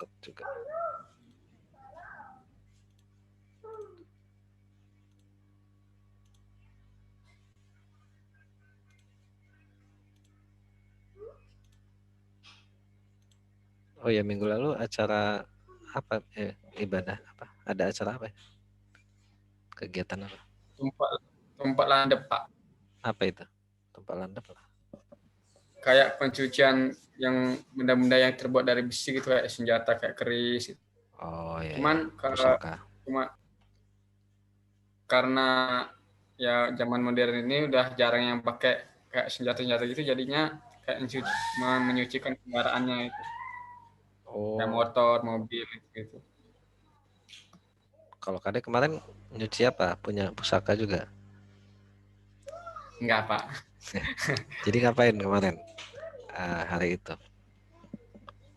Paket juga. Oh ya, minggu lalu acara apa? Ibadah apa? Ada acara apa? Kegiatan apa? Tumpah landep, Pak. Apa itu? Tumpah landep lah. Kayak pencucian yang benda-benda yang terbuat dari besi gitu, kayak senjata, kayak keris. Oh iya, Cuman iya. Pusaka. Karena ya zaman modern ini udah jarang yang pakai kayak senjata-senjata gitu, jadinya kayak menyucikan kendaraannya itu. Kayak Oh, motor, mobil gitu. kalau Kadek kemarin nyuci apa? Punya pusaka juga? Enggak, Pak. Jadi ngapain kemarin hari itu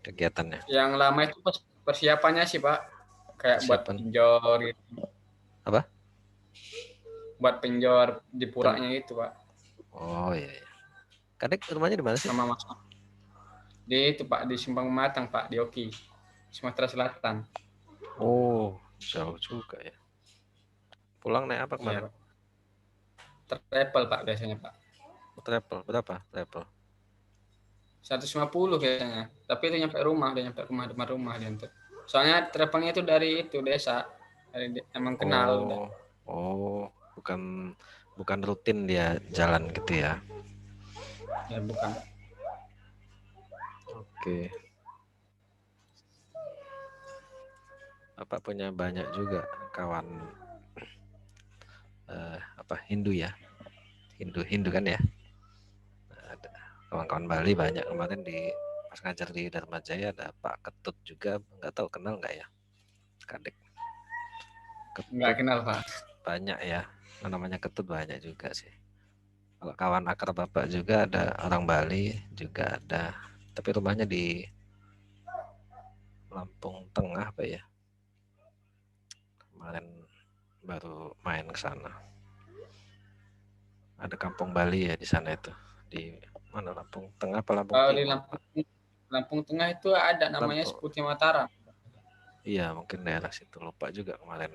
kegiatannya? Yang lama itu persiapannya sih, Pak. Kayak buat Persiapan pinjor gitu. apa? Buat pinjor di Pen puranya itu, Pak. oh iya, iya. Kadek rumahnya di mana sih? Sama Mas. Di itu, Pak, di Simpang Matang, Pak, di Oki, Sumatera Selatan. Oh, jauh juga ya. Pulang naik apa Iya, kemarin? Pak. Travel, Pak, biasanya, Pak. Travel berapa? Travel 150 biasanya. Tapi itu nyampe rumah, udah nyampe rumah, depan rumah dia tuh. Soalnya travelnya itu dari itu desa. Emang kenal udah. oh, oh, bukan bukan rutin dia jalan gitu ya. Ya bukan. Oke. Bapak punya banyak juga kawan apa Hindu ya. Hindu kan ya. Ada kawan-kawan Bali banyak kemarin di pas ngajar di Dharma Jaya, ada Pak Ketut juga, nggak tahu kenal nggak ya Kadek. Nggak Ketut kenal, Pak. banyak ya, namanya Ketut banyak juga sih. Kalau kawan akar Bapak juga ada orang Bali juga ada, tapi rumahnya di Lampung Tengah apa ya, kemarin baru main ke sana. Ada kampung Bali ya di sana itu, di mana, Lampung Tengah apa Lampung Kalau di Timur Pak? Lampung Tengah itu ada namanya Lampung, Seputi Mataram. iya mungkin daerah situ, lupa juga kemarin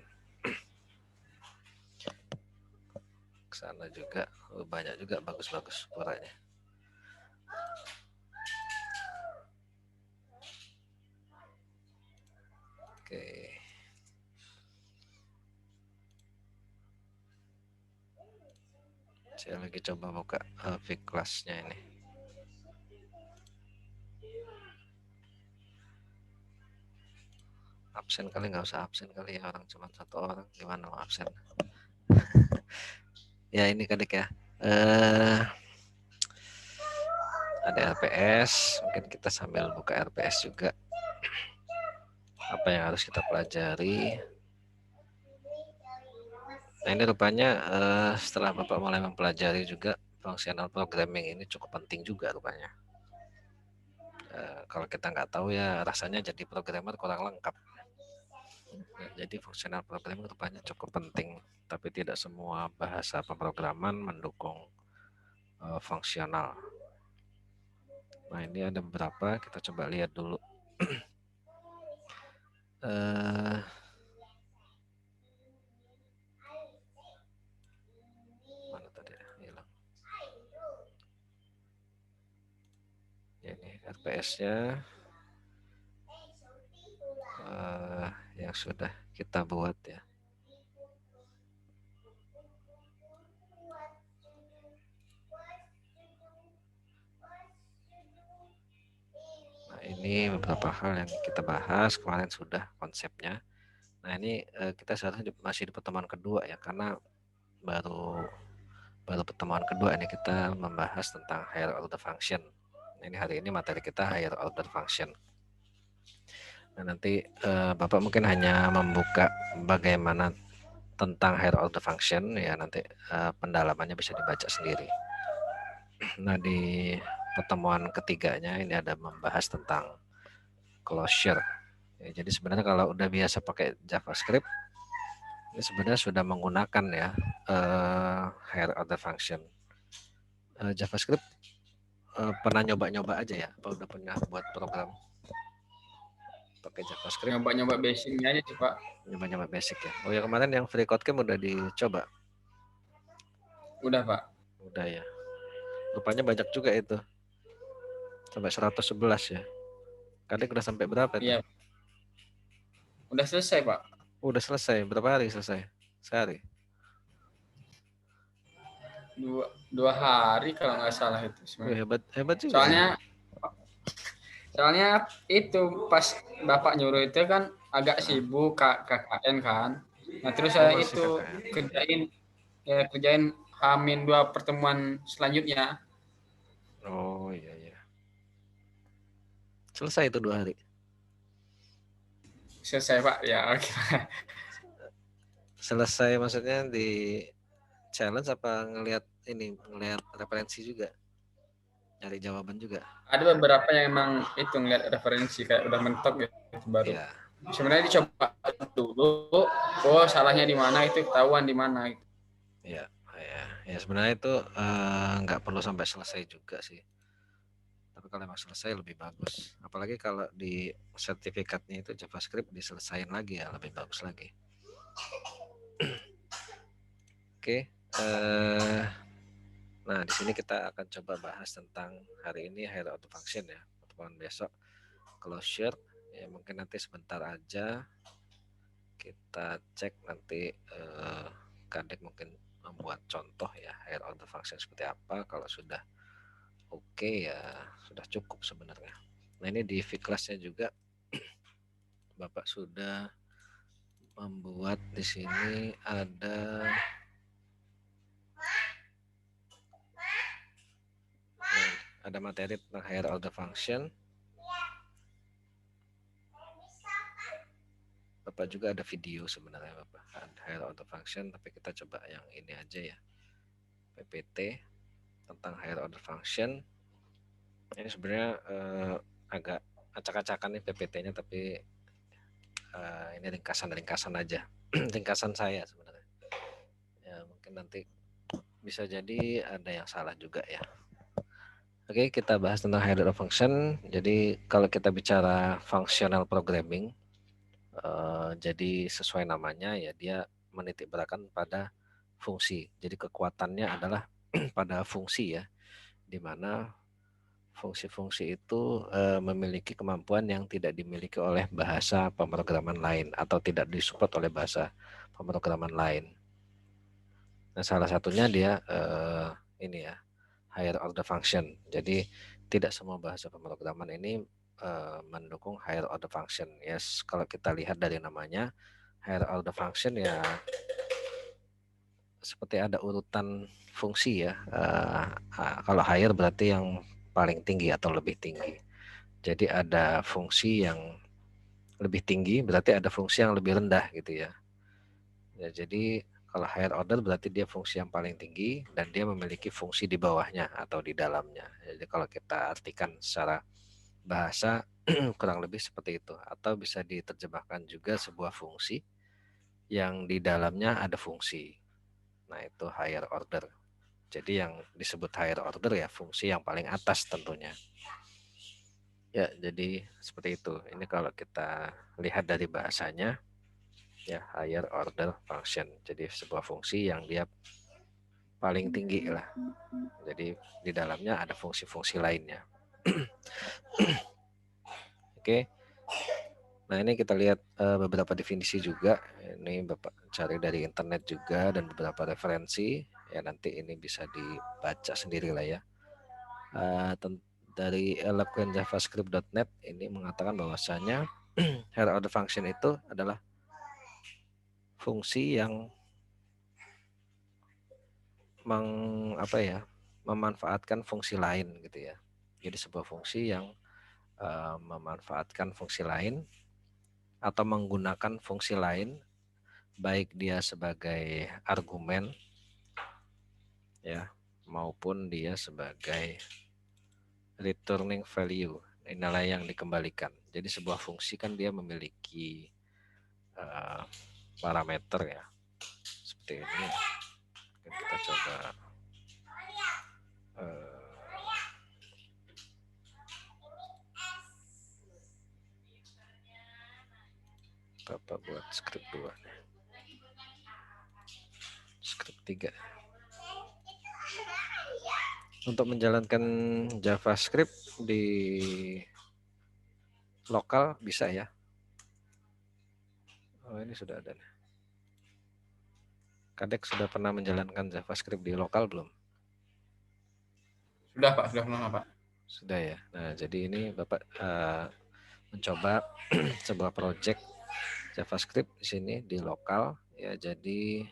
ke sana juga. Banyak juga bagus-bagus puranya. Oke, saya lagi coba buka kelasnya ini. Absen kali, nggak usah absen kali ya, orang cuma satu orang, gimana mau absen. Ya ini Kadek ya, ada RPS, mungkin kita sambil buka RPS juga, apa yang harus kita pelajari. Nah ini rupanya setelah Bapak mulai mempelajari juga functional programming ini cukup penting juga rupanya. Kalau kita nggak tahu ya rasanya jadi programmer kurang lengkap. Jadi functional programming rupanya cukup penting, tapi tidak semua bahasa pemrograman mendukung fungsional. Nah ini ada beberapa, kita coba lihat dulu. Mana tadi hilang? Ini RPS-nya yang sudah kita buat ya. Nah ini beberapa hal yang kita bahas kemarin sudah konsepnya. Nah ini kita seharusnya masih di pertemuan kedua ya, karena baru pertemuan kedua ini kita membahas tentang higher order function. Nah, ini hari ini materi kita higher order function. Nah, nanti Bapak mungkin hanya membuka bagaimana tentang higher order function ya, nanti pendalamannya bisa dibaca sendiri. Nah di pertemuan ketiganya ini ada membahas tentang closure. Ya, jadi sebenarnya kalau udah biasa pakai JavaScript, ini sebenarnya sudah menggunakan ya higher order function. JavaScript pernah nyoba-nyoba aja ya? Apa udah pernah buat program? pakai JavaScript. Nyoba-nyoba basicnya aja sih Pak. Nyoba-nyoba basic ya. Oh ya, kemarin yang free code camp udah dicoba? Udah Pak. Udah ya. Rupanya banyak juga itu. Sampai 111 ya. Kadang udah sampai berapa itu? Iya. Udah selesai Pak. Udah selesai. Berapa hari selesai? Sehari? Dua hari kalau nggak salah itu sebenarnya. Hebat, hebat juga ya. Soalnya itu pas Bapak nyuruh itu kan agak sibuk KKN kan. Nah terus saya Masih itu KKN. kerjain Hamin 2 pertemuan selanjutnya. Oh iya iya. Selesai itu 2 hari. Selesai Pak ya. Selesai maksudnya di challenge apa ngelihat referensi juga? Nyari jawaban juga. Ada beberapa yang emang itu ngeliat referensi kayak udah mentok gitu baru. Iya. Sebenarnya dicoba dulu, oh salahnya di mana itu ketahuan di mana. Iya, ya sebenarnya itu nggak perlu sampai selesai juga sih. Tapi kalau emang selesai lebih bagus. Apalagi kalau di sertifikatnya itu JavaScript diselesain lagi ya lebih bagus lagi. Oke. Nah di sini kita akan coba bahas tentang hari ini higher order function ya. Pertemuan besok closure ya mungkin nanti sebentar aja kita cek nanti Kadek mungkin membuat contoh ya higher order function seperti apa. Kalau sudah oke ya sudah cukup sebenarnya. Nah ini di V-class-nya juga Bapak sudah membuat di sini ada materi tentang higher order function. Bapak juga ada video sebenarnya Bapak higher order function, tapi kita coba yang ini aja ya, PPT tentang higher order function. Ini sebenarnya agak acak-acakan nih PPT-nya, tapi ini ringkasan aja, ringkasan saya sebenarnya. Ya mungkin nanti bisa jadi ada yang salah juga ya. Oke, kita bahas tentang higher order function. Jadi kalau kita bicara functional programming, jadi sesuai namanya ya dia menitikberatkan pada fungsi. Jadi kekuatannya adalah pada fungsi ya, di mana fungsi-fungsi itu memiliki kemampuan yang tidak dimiliki oleh bahasa pemrograman lain atau tidak disupport oleh bahasa pemrograman lain. Nah, salah satunya dia ini ya, higher order function. Jadi tidak semua bahasa pemrograman ini mendukung higher order function. Yes, kalau kita lihat dari namanya higher order function ya seperti ada urutan fungsi ya. Kalau higher berarti yang paling tinggi atau lebih tinggi. Jadi ada fungsi yang lebih tinggi berarti ada fungsi yang lebih rendah gitu ya. Jadi kalau higher order berarti dia fungsi yang paling tinggi dan dia memiliki fungsi di bawahnya atau di dalamnya. Jadi kalau kita artikan secara bahasa kurang lebih seperti itu. Atau bisa diterjemahkan juga sebuah fungsi yang di dalamnya ada fungsi. Nah itu higher order. Jadi yang disebut higher order ya fungsi yang paling atas tentunya. Ya jadi seperti itu. Ini kalau kita lihat dari bahasanya ya higher order function. Jadi sebuah fungsi yang dia paling tinggi lah. Jadi di dalamnya ada fungsi-fungsi lainnya. Oke. Nah ini kita lihat beberapa definisi juga. Ini Bapak cari dari internet juga dan beberapa referensi. Ya nanti ini bisa dibaca sendiri lah ya. Dari eloquentjavascript.net ini mengatakan bahwasanya higher order function itu adalah fungsi yang memanfaatkan fungsi lain gitu ya. Jadi sebuah fungsi yang memanfaatkan fungsi lain atau menggunakan fungsi lain baik dia sebagai argumen ya maupun dia sebagai returning value, nilai yang dikembalikan. Jadi sebuah fungsi kan dia memiliki parameter ya seperti ini. Kita coba Bapak buat script 2. Script 3. Untuk menjalankan JavaScript di lokal bisa ya. Oh, ini sudah ada. Kadek sudah pernah menjalankan JavaScript di lokal belum? Sudah Pak, sudah pernah Pak. Sudah ya. Nah, jadi ini Bapak mencoba sebuah project JavaScript di sini di lokal ya. Jadi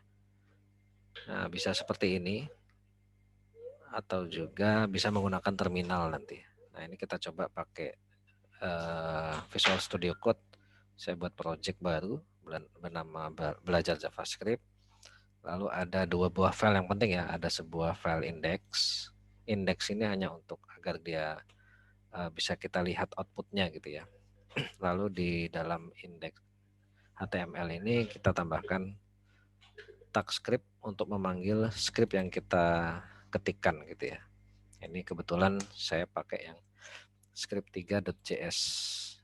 bisa seperti ini atau juga bisa menggunakan terminal nanti. Nah, ini kita coba pakai Visual Studio Code. Saya buat project baru bernama belajar JavaScript. Lalu ada 2 buah file yang penting ya. Ada sebuah file index. Index ini hanya untuk agar dia bisa kita lihat outputnya gitu ya. Lalu di dalam index HTML ini kita tambahkan tag script untuk memanggil script yang kita ketikkan gitu ya. Ini kebetulan saya pakai yang script3.js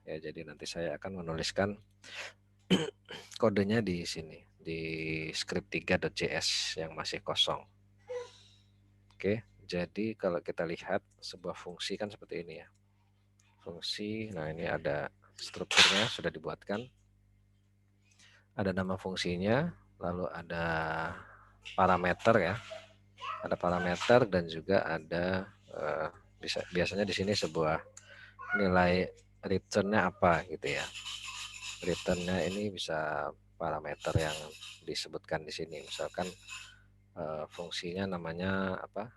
ya. Jadi nanti saya akan menuliskan kodenya di sini di script3.js yang masih kosong. Oke, jadi kalau kita lihat sebuah fungsi kan seperti ini ya. Fungsi, nah ini ada strukturnya sudah dibuatkan. Ada nama fungsinya, lalu ada parameter ya. Ada parameter dan juga ada biasanya di sini sebuah nilai returnnya apa gitu ya. Returnnya ini bisa parameter yang disebutkan di sini. Misalkan fungsinya namanya apa?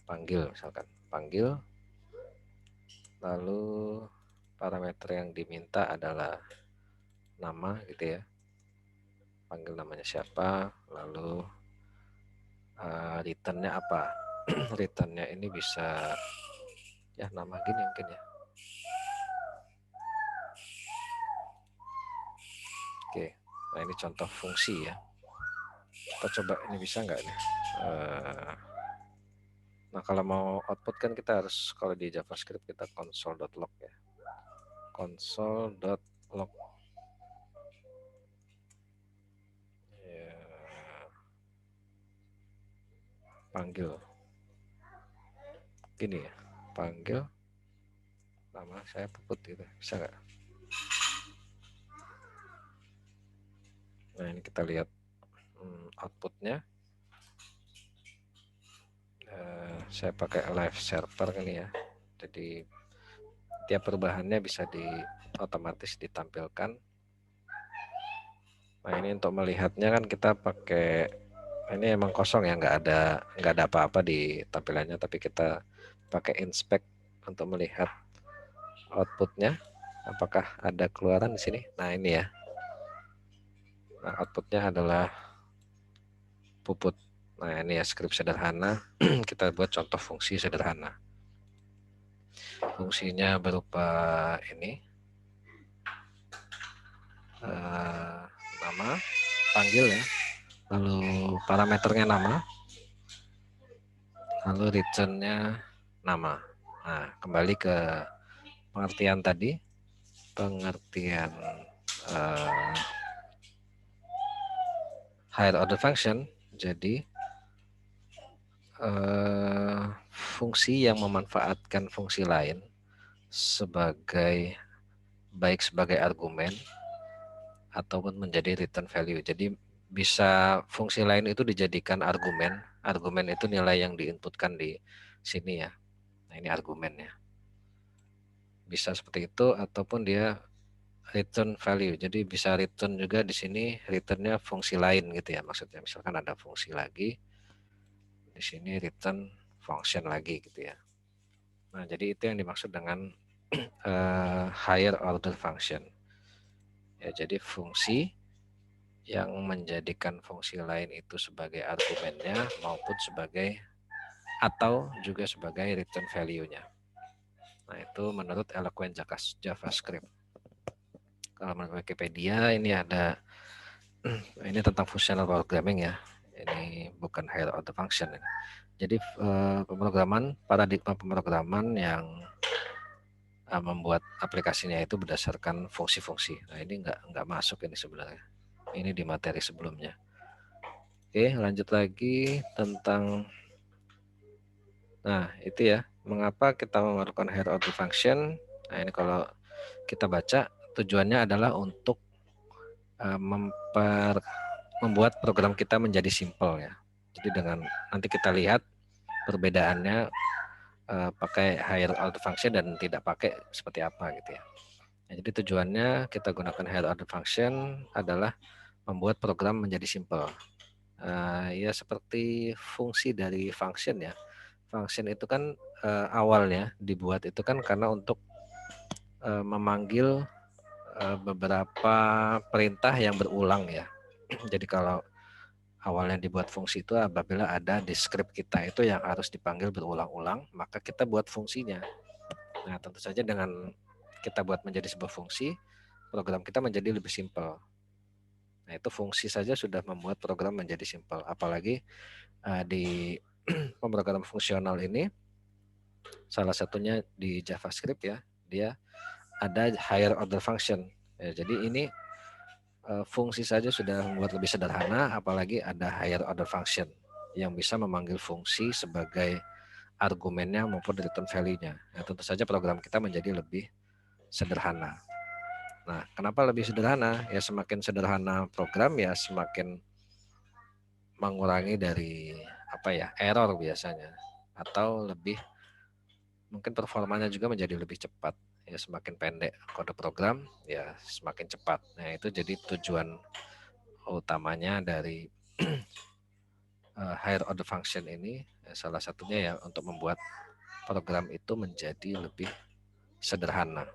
Panggil misalkan. Panggil. Lalu parameter yang diminta adalah nama gitu ya. Panggil namanya siapa, lalu returnnya apa. Returnnya ini bisa ya nama gini mungkin ya. Oke, nah ini contoh fungsi ya. Kita coba ini bisa nggak nih. Nah kalau mau output kan kita harus, kalau di JavaScript kita console.log ya. Console.log ya, panggil gini ya, panggil nama saya Puput gitu, bisa nggak? Nah ini kita lihat outputnya. Saya pakai live server kali ya, jadi tiap perubahannya bisa otomatis ditampilkan. Nah ini untuk melihatnya kan kita pakai, ini emang kosong ya, nggak ada apa-apa di tampilannya, tapi kita pakai inspect untuk melihat outputnya apakah ada keluaran di sini. Nah ini ya, nah outputnya adalah Puput. Nah ini ya script sederhana. Kita buat contoh fungsi sederhana. Fungsinya berupa ini nama, panggil ya, lalu parameternya nama, lalu returnnya nama. Nah kembali ke pengertian tadi, pengertian higher order function. Jadi fungsi yang memanfaatkan fungsi lain baik sebagai argumen ataupun menjadi return value. Jadi bisa fungsi lain itu dijadikan argumen. Argumen itu nilai yang diinputkan di sini ya. Nah ini argumennya. Bisa seperti itu ataupun dia return value. Jadi bisa return juga di sini, returnnya fungsi lain gitu ya maksudnya. Misalkan ada fungsi lagi, di sini return function lagi gitu ya. Nah jadi itu yang dimaksud dengan higher order function. Ya jadi fungsi yang menjadikan fungsi lain itu sebagai argumennya maupun atau juga sebagai return value-nya. Nah itu menurut Eloquent JavaScript. Kalau menurut Wikipedia ini ada ini tentang functional programming ya. Ini bukan higher order function. Jadi paradigma pemrograman yang membuat aplikasinya itu berdasarkan fungsi-fungsi. Nah ini nggak masuk ini sebenarnya. Ini di materi sebelumnya. Oke, lanjut lagi tentang, nah itu ya, mengapa kita memerlukan higher order function. Nah ini kalau kita baca, tujuannya adalah untuk membuat program kita menjadi simple ya. Jadi dengan nanti kita lihat perbedaannya pakai higher order function dan tidak pakai seperti apa gitu ya. Nah, jadi tujuannya kita gunakan higher order function adalah membuat program menjadi simple. Ya seperti fungsi dari function ya. Function itu kan awalnya dibuat itu kan karena untuk memanggil beberapa perintah yang berulang ya. Jadi kalau awalnya dibuat fungsi itu apabila ada di script kita itu yang harus dipanggil berulang-ulang, maka kita buat fungsinya. Nah, tentu saja dengan kita buat menjadi sebuah fungsi, program kita menjadi lebih simpel. Nah, itu fungsi saja sudah membuat program menjadi simpel. Apalagi di pemrograman fungsional ini, salah satunya di JavaScript ya, dia ada higher order function. Ya, jadi ini fungsi saja sudah membuat lebih sederhana, apalagi ada higher order function yang bisa memanggil fungsi sebagai argumennya maupun return value-nya. Nah, tentu saja program kita menjadi lebih sederhana. Nah, kenapa lebih sederhana? Ya semakin sederhana program ya semakin mengurangi dari error biasanya, atau lebih mungkin performanya juga menjadi lebih cepat. Ya semakin pendek kode program ya semakin cepat. Nah, itu jadi tujuan utamanya dari higher order function ini, salah satunya ya untuk membuat program itu menjadi lebih sederhana.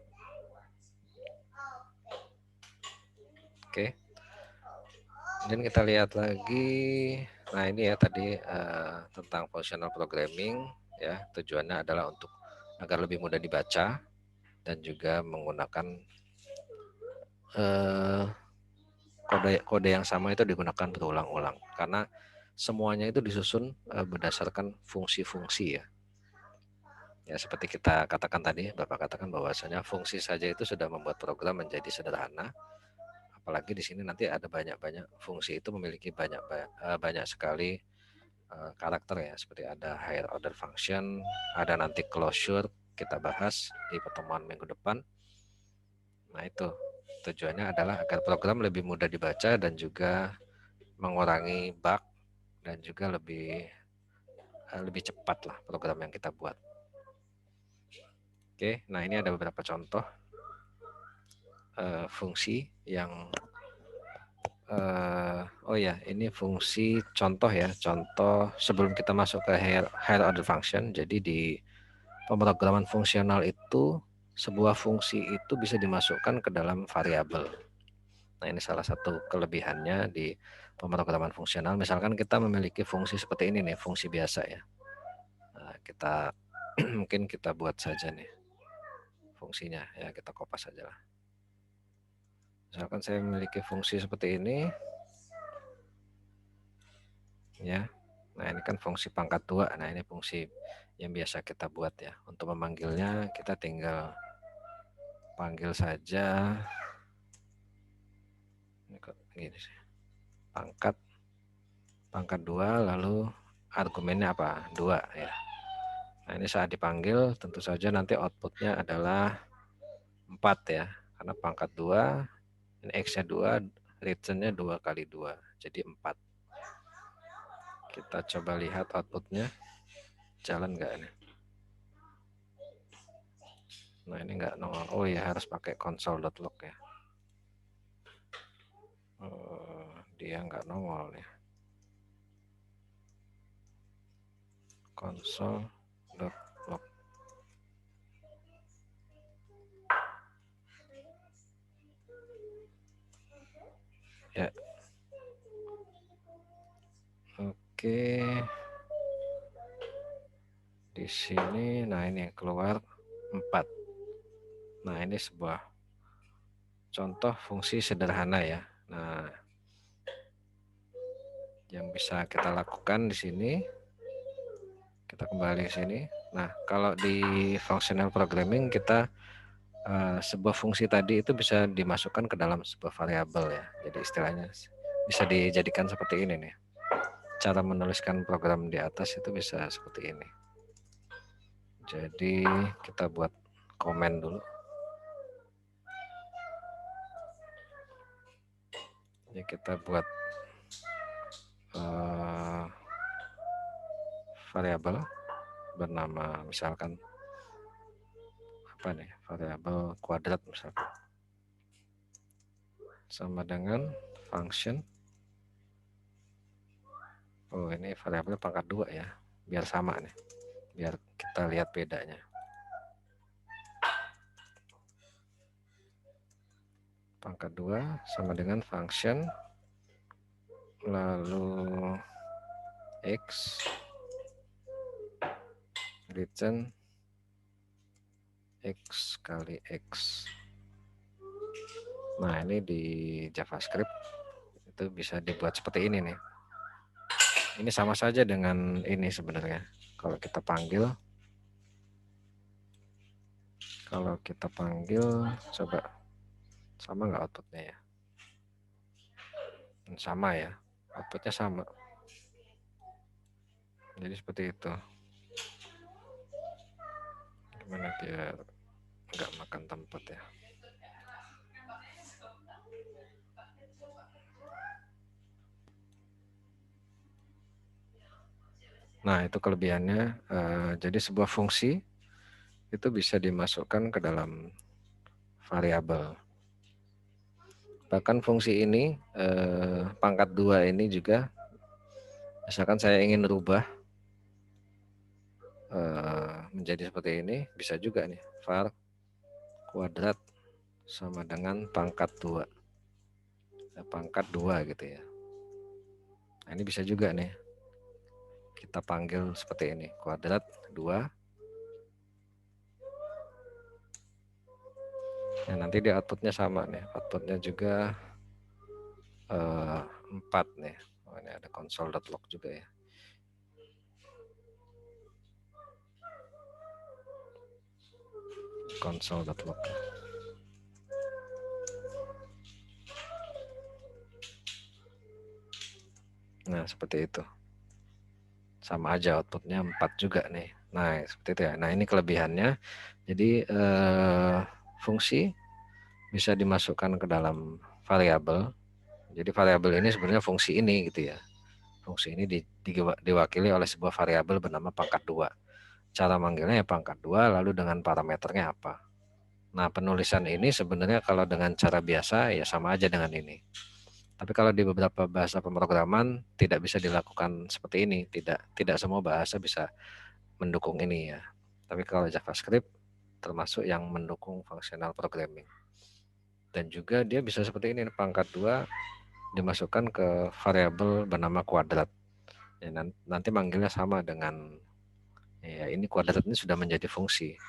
Oke. Kemudian kita lihat lagi, nah ini ya tadi tentang functional programming ya, tujuannya adalah untuk agar lebih mudah dibaca dan juga menggunakan kode yang sama itu digunakan berulang-ulang karena semuanya itu disusun berdasarkan fungsi-fungsi ya. Ya seperti kita katakan tadi, Bapak katakan bahwasanya fungsi saja itu sudah membuat program menjadi sederhana. Apalagi di sini nanti ada banyak-banyak fungsi itu memiliki banyak sekali karakter ya, seperti ada higher order function, ada nanti closure kita bahas di pertemuan minggu depan. Nah itu tujuannya adalah agar program lebih mudah dibaca dan juga mengurangi bug dan juga lebih cepat lah program yang kita buat. Oke, nah ini ada beberapa contoh fungsi yang oh ya, ini fungsi contoh ya, contoh sebelum kita masuk ke higher order function. Jadi di pemrograman fungsional itu sebuah fungsi itu bisa dimasukkan ke dalam variabel. Nah, ini salah satu kelebihannya di pemrograman fungsional. Misalkan kita memiliki fungsi seperti ini nih, fungsi biasa ya. Nah, kita mungkin kita buat saja nih fungsinya ya, kita kopas saja lah. Misalkan saya memiliki fungsi seperti ini ya. Nah, ini kan fungsi pangkat 2. Nah, ini fungsi yang biasa kita buat ya. Untuk memanggilnya kita tinggal panggil saja ini kok gini sih. Pangkat 2 lalu argumennya apa? 2 ya. Nah, ini saat dipanggil tentu saja nanti outputnya adalah 4 ya. Karena pangkat 2, ini X-nya 2, returnnya 2 kali 2. Jadi 4. Kita coba lihat outputnya. Jalan nggak ini? Nah, ini nggak nongol. Oh ya, harus pakai console.log ya. Dia nggak nongol ya. Console.log. Ya. Oke. Di sini, nah ini yang keluar 4. Nah, ini sebuah contoh fungsi sederhana ya. Nah, yang bisa kita lakukan di sini, kita kembali ke sini. Nah, kalau di functional programming kita sebuah fungsi tadi itu bisa dimasukkan ke dalam sebuah variabel ya. Jadi istilahnya bisa dijadikan seperti ini nih. Cara menuliskan program di atas itu bisa seperti ini. Jadi kita buat komen dulu. Jadi kita buat variabel bernama misalkan apa nih, variabel kuadrat misalkan, sama dengan function. Oh, ini variabel pangkat 2 ya, biar sama nih, biar kita lihat bedanya. Pangkat 2 sama dengan function, lalu x return x kali x. Nah, ini di JavaScript itu bisa dibuat seperti ini nih. Ini sama saja dengan ini sebenarnya. Kalau kita panggil, coba sama nggak outputnya ya? Sama ya, outputnya sama. Jadi seperti itu. Gimana biar nggak makan tempat ya? Nah, itu kelebihannya. Jadi sebuah fungsi itu bisa dimasukkan ke dalam variabel. Bahkan fungsi ini pangkat 2 ini juga, misalkan saya ingin rubah menjadi seperti ini, bisa juga nih, var kuadrat sama dengan pangkat 2. Pangkat 2 gitu ya. Nah, ini bisa juga nih kita panggil seperti ini, kuadrat 2. Nah, nanti di outputnya sama nih, outputnya juga 4 nih. Oh, ini ada console.log juga ya. Console.log. Nah, seperti itu. Sama aja outputnya 4 juga nih. Nah, seperti itu ya. Nah, ini kelebihannya. Jadi fungsi bisa dimasukkan ke dalam variabel. Jadi variabel ini sebenarnya fungsi ini gitu ya. Fungsi ini diwakili oleh sebuah variabel bernama pangkat 2. Cara manggilnya ya pangkat 2, lalu dengan parameternya apa. Nah, penulisan ini sebenarnya kalau dengan cara biasa ya sama aja dengan ini. Tapi kalau di beberapa bahasa pemrograman tidak bisa dilakukan seperti ini. Tidak semua bahasa bisa mendukung ini ya. Tapi kalau JavaScript termasuk yang mendukung functional programming. Dan juga dia bisa seperti ini, pangkat 2 dimasukkan ke variabel bernama kuadrat. Ya, nanti manggilnya sama dengan ya, ini kuadrat ini sudah menjadi fungsi.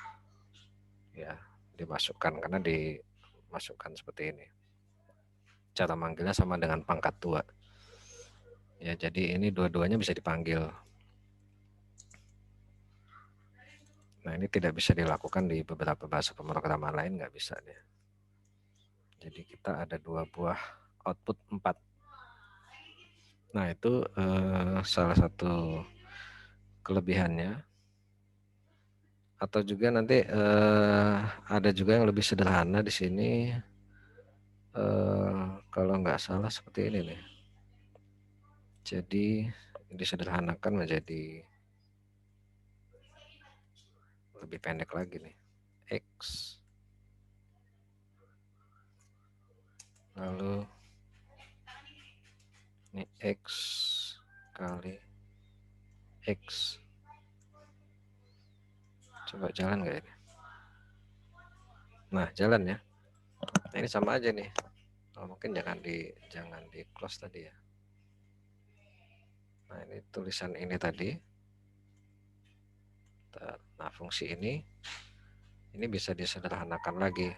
Ya, dimasukkan karena dimasukkan seperti ini. Cara manggilnya sama dengan pangkat 2. Ya, jadi ini dua-duanya bisa dipanggil. Nah, ini tidak bisa dilakukan di beberapa bahasa pemrograman lain, nggak bisa deh. Jadi kita ada 2 buah output 4. Nah, itu salah satu kelebihannya. Atau juga nanti ada juga yang lebih sederhana di sini. Kalau nggak salah seperti ini nih. Jadi disederhanakan menjadi lebih pendek lagi nih. X. Lalu ini X kali X. Coba jalan nggak ini? Nah, jalan ya. Nah, ini sama aja nih. Oh, mungkin jangan di close tadi ya. Nah, ini tulisan ini tadi. Nah, fungsi ini bisa disederhanakan lagi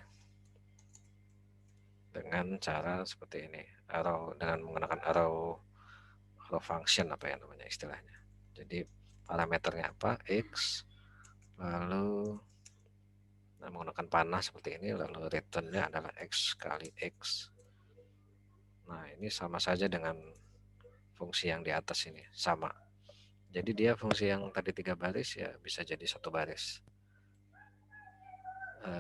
dengan cara seperti ini. Arrow, dengan menggunakan arrow function apa ya namanya istilahnya. Jadi parameternya apa? X. Lalu Nah, menggunakan panah seperti ini, lalu returnnya adalah X kali X. Nah, ini sama saja dengan fungsi yang di atas ini, sama. Jadi dia fungsi yang tadi 3 baris ya bisa jadi 1 baris.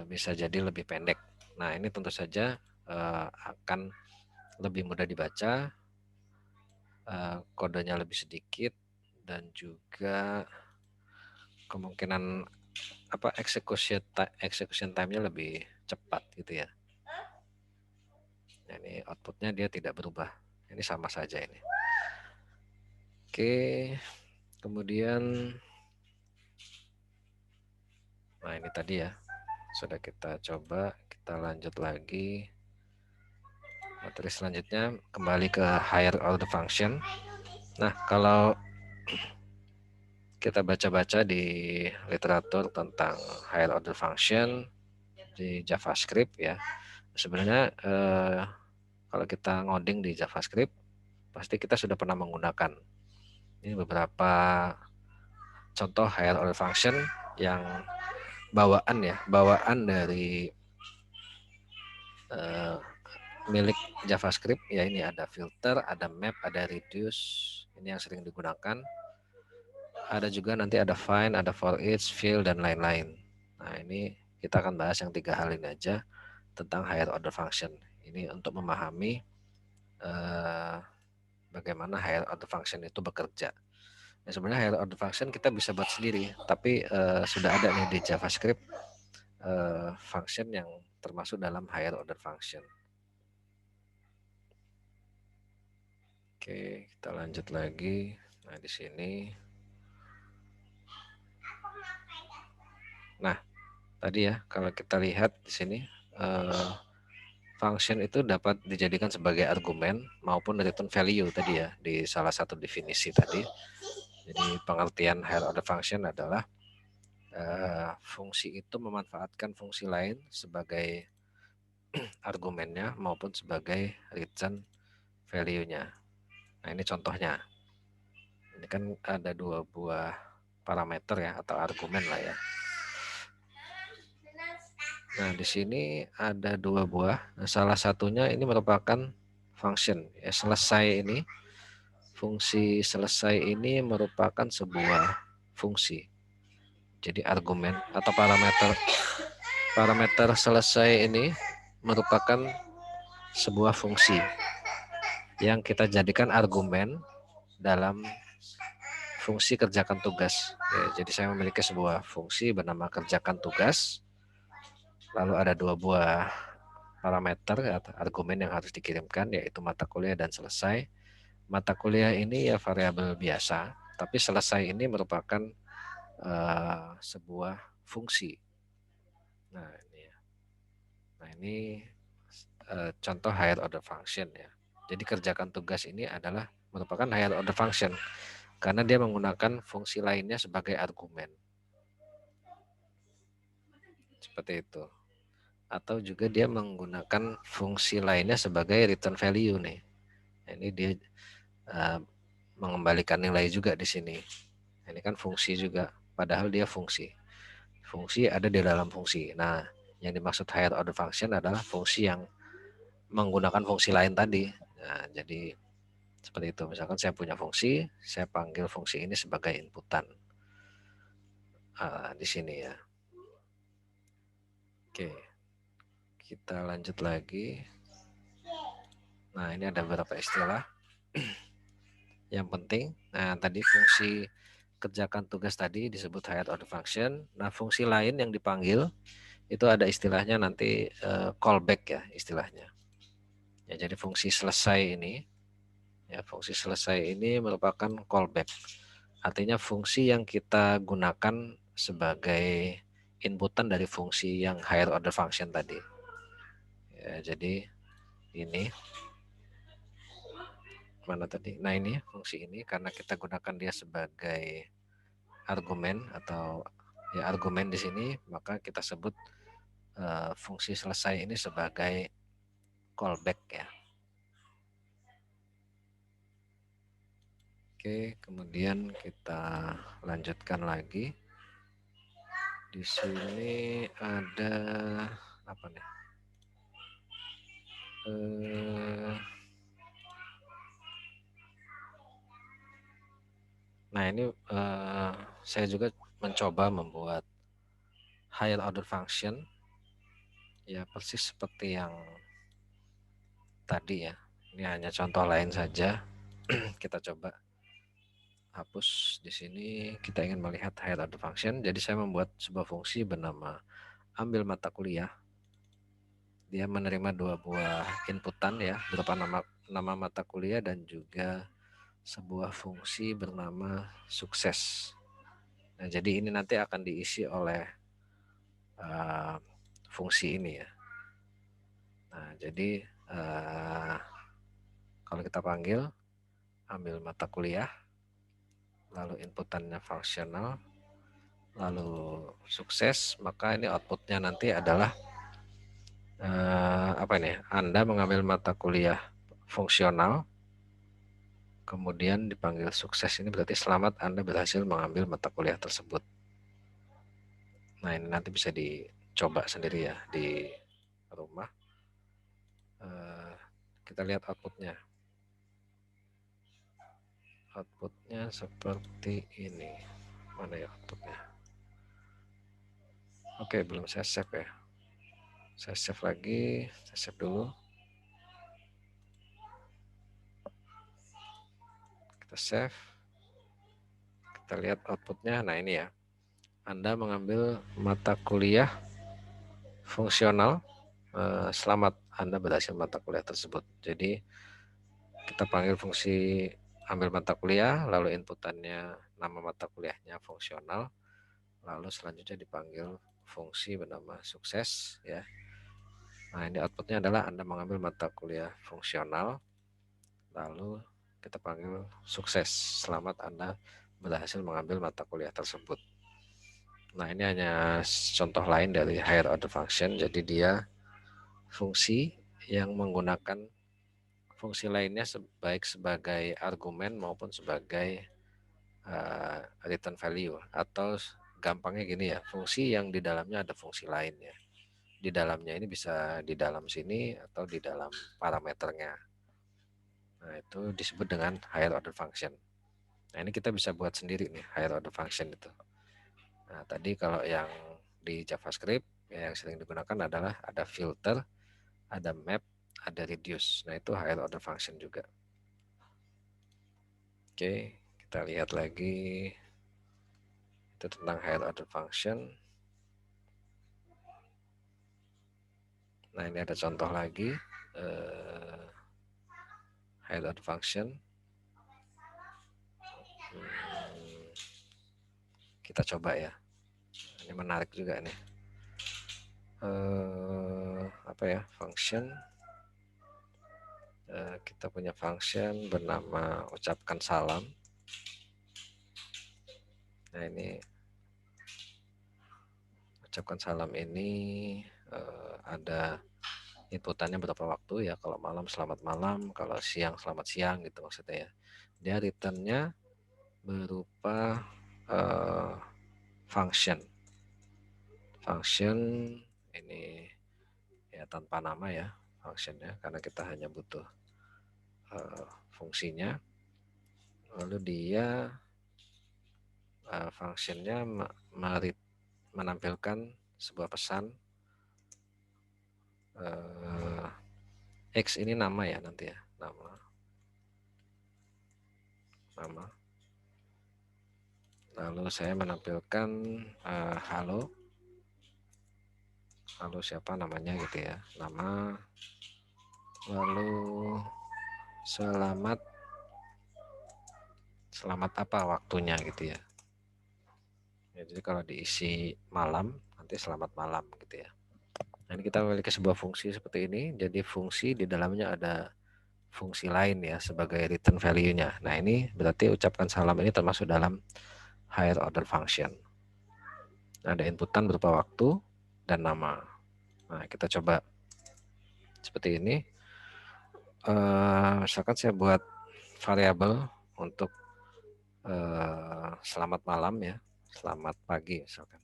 Bisa jadi lebih pendek. Nah, ini tentu saja akan lebih mudah dibaca, kodenya lebih sedikit, dan juga kemungkinan execution time-nya lebih cepat gitu ya. Nah, ini outputnya dia tidak berubah, ini sama saja ini. Oke, kemudian nah ini tadi ya sudah kita coba, kita lanjut lagi. Materi selanjutnya kembali ke higher order function. Nah, kalau kita baca-baca di literatur tentang higher order function di JavaScript ya, sebenarnya kalau kita ngoding di JavaScript pasti kita sudah pernah menggunakan. Ini beberapa contoh higher order function yang bawaan dari milik JavaScript ya. Ini ada filter, ada map, ada reduce, ini yang sering digunakan. Ada juga nanti ada find, ada for each, fill, dan lain-lain. Nah, ini kita akan bahas yang 3 hal ini aja tentang higher order function. Ini untuk memahami bagaimana higher order function itu bekerja. Nah, sebenarnya higher order function kita bisa buat sendiri, tapi sudah ada nih di JavaScript function yang termasuk dalam higher order function. Oke, kita lanjut lagi. Nah, di sini. Nah, tadi ya, kalau kita lihat di sini, function itu dapat dijadikan sebagai argumen maupun return value tadi ya, di salah satu definisi tadi. Jadi pengertian higher order function adalah fungsi itu memanfaatkan fungsi lain sebagai argumennya maupun sebagai return value-nya. Nah, ini contohnya. Ini kan ada 2 buah parameter ya, atau argumen lah ya. Nah, di sini ada 2 buah. Nah, salah satunya ini merupakan function. Ya, selesai ini, fungsi selesai ini merupakan sebuah fungsi. Jadi argumen atau parameter selesai ini merupakan sebuah fungsi yang kita jadikan argumen dalam fungsi kerjakan tugas. Ya, jadi saya memiliki sebuah fungsi bernama kerjakan tugas. Lalu ada 2 buah parameter atau argumen yang harus dikirimkan, yaitu mata kuliah dan selesai. Mata kuliah ini ya variabel biasa, tapi selesai ini merupakan sebuah fungsi. Nah, ini ya. Nah, ini contoh higher order function ya. Jadi kerjakan tugas ini adalah merupakan higher order function karena dia menggunakan fungsi lainnya sebagai argumen. Seperti itu. Atau juga dia menggunakan fungsi lainnya sebagai return value nih. Ini dia mengembalikan nilai juga di sini. Ini kan fungsi juga, padahal dia fungsi. Fungsi ada di dalam fungsi. Nah, yang dimaksud higher order function adalah fungsi yang menggunakan fungsi lain tadi. Nah, jadi seperti itu. Misalkan saya punya fungsi, saya panggil fungsi ini sebagai inputan di sini ya. Oke, kita lanjut lagi. Nah, ini ada beberapa istilah yang penting. Nah, tadi fungsi kerjakan tugas tadi disebut higher order function. Nah, fungsi lain yang dipanggil itu ada istilahnya nanti callback ya istilahnya. Ya, jadi fungsi selesai ini, ya fungsi selesai ini merupakan callback. Artinya fungsi yang kita gunakan sebagai inputan dari fungsi yang higher order function tadi. Ya, jadi ini mana tadi? Nah, ini fungsi ini karena kita gunakan dia sebagai argumen atau ya argumen di sini, maka kita sebut fungsi selesai ini sebagai callback ya. Oke, kemudian kita lanjutkan lagi Di sini ada apa nih? Nah ini saya juga mencoba membuat higher order function ya persis seperti yang tadi ya. Ini hanya contoh lain saja. Kita coba hapus di sini. Kita ingin melihat higher order function. Jadi saya membuat sebuah fungsi bernama ambil mata kuliah. Dia menerima dua buah inputan ya, berupa nama mata kuliah dan juga sebuah fungsi bernama sukses. Nah, jadi ini nanti akan diisi oleh fungsi ini ya. Nah, jadi kalau kita panggil ambil mata kuliah, lalu inputannya fungsional, lalu sukses, maka ini outputnya nanti adalah apa ini? Anda mengambil mata kuliah fungsional, kemudian dipanggil sukses, ini berarti selamat Anda berhasil mengambil mata kuliah tersebut. Nah ini nanti bisa dicoba sendiri ya di rumah. Kita lihat outputnya. Outputnya seperti ini. Mana ya outputnya? Oke, belum saya save ya. Saya save lagi, saya save dulu. Kita save. Kita lihat outputnya. Nah ini ya. Anda mengambil mata kuliah fungsional. Selamat Anda berhasil mata kuliah tersebut. Jadi kita panggil fungsi ambil mata kuliah, lalu inputannya nama mata kuliahnya fungsional, lalu selanjutnya dipanggil fungsi bernama sukses ya. Nah ini outputnya adalah Anda mengambil mata kuliah fungsional, lalu kita panggil sukses, selamat Anda berhasil mengambil mata kuliah tersebut. Nah ini hanya contoh lain dari higher order function, jadi dia fungsi yang menggunakan fungsi lainnya baik sebagai argumen maupun sebagai return value, atau gampangnya gini ya, fungsi yang di dalamnya ada fungsi lain ya. Di dalamnya ini bisa di dalam sini atau di dalam parameternya. Nah itu disebut dengan higher order function. Nah ini kita bisa buat sendiri nih higher order function itu. Nah tadi kalau yang di JavaScript ya, yang sering digunakan adalah ada filter, ada map, ada reduce. Nah itu higher order function juga. Oke, kita lihat lagi itu tentang higher order function. Nah ini ada contoh lagi higher order function. Kita coba ya. Ini menarik juga nih. Apa ya, function. Kita punya function bernama ucapkan salam. Nah ini ucapkan salam ini ada inputannya berapa waktu ya. Kalau malam selamat malam, kalau siang selamat siang gitu maksudnya ya. Dia returnnya berupa function ini ya tanpa nama ya functionnya, karena kita hanya butuh fungsinya. Lalu dia functionnya menampilkan sebuah pesan. X ini nama ya nanti ya, nama. Lalu saya menampilkan halo siapa namanya gitu ya, nama. Lalu selamat apa waktunya gitu ya. Jadi kalau diisi malam nanti selamat malam gitu ya. Nah, ini kita memiliki sebuah fungsi seperti ini. Jadi fungsi di dalamnya ada fungsi lain ya sebagai return value-nya. Nah ini berarti ucapkan salam ini termasuk dalam higher order function. Ada inputan berupa waktu dan nama. Nah kita coba seperti ini. Misalkan saya buat variabel untuk selamat malam ya, selamat pagi misalkan.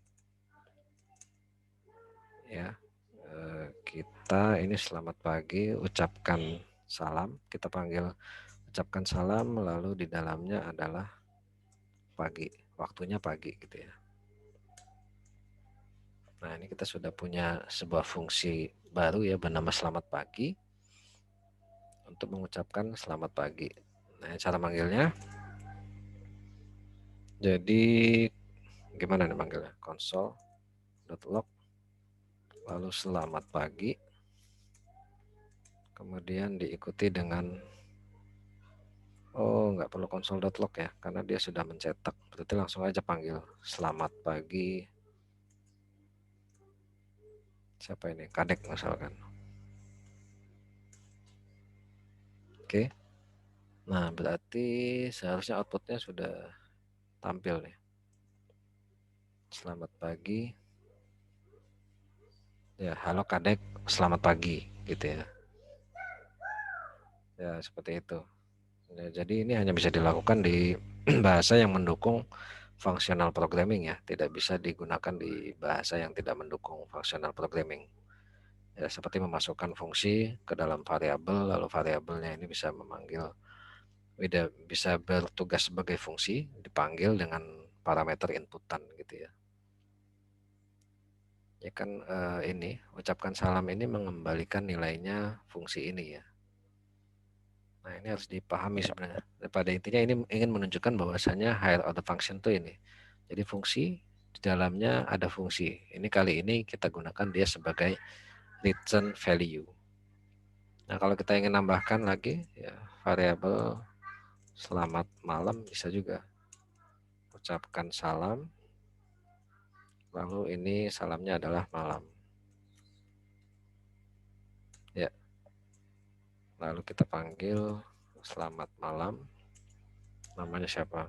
ya. Kita ini selamat pagi, ucapkan salam, kita panggil ucapkan salam, lalu di dalamnya adalah pagi, waktunya pagi gitu ya. Nah, ini kita sudah punya sebuah fungsi baru ya bernama selamat pagi untuk mengucapkan selamat pagi. Nah, cara manggilnya, jadi gimana nih manggilnya? Console.log, lalu selamat pagi, kemudian diikuti dengan, oh nggak perlu console.log ya, karena dia sudah mencetak, berarti langsung aja panggil selamat pagi, siapa ini, Kadek misalkan. Oke, nah berarti seharusnya outputnya sudah tampil nih, selamat pagi, ya halo Kadek, selamat pagi gitu ya. Ya seperti itu. Ya, jadi ini hanya bisa dilakukan di bahasa yang mendukung functional programming ya, tidak bisa digunakan di bahasa yang tidak mendukung functional programming. Ya, seperti memasukkan fungsi ke dalam variabel, lalu variabelnya ini bisa memanggil, bisa bertugas sebagai fungsi, dipanggil dengan parameter inputan gitu ya. Ya kan ini ucapkan salam ini mengembalikan nilainya fungsi ini ya. Nah ini harus dipahami sebenarnya. Pada intinya ini ingin menunjukkan bahwasanya higher order function itu ini. Jadi fungsi di dalamnya ada fungsi. Ini kali ini kita gunakan dia sebagai return value. Nah kalau kita ingin nambahkan lagi ya variabel selamat malam bisa juga. Ucapkan salam. Lalu ini salamnya adalah malam. Ya. Lalu kita panggil selamat malam. Namanya siapa?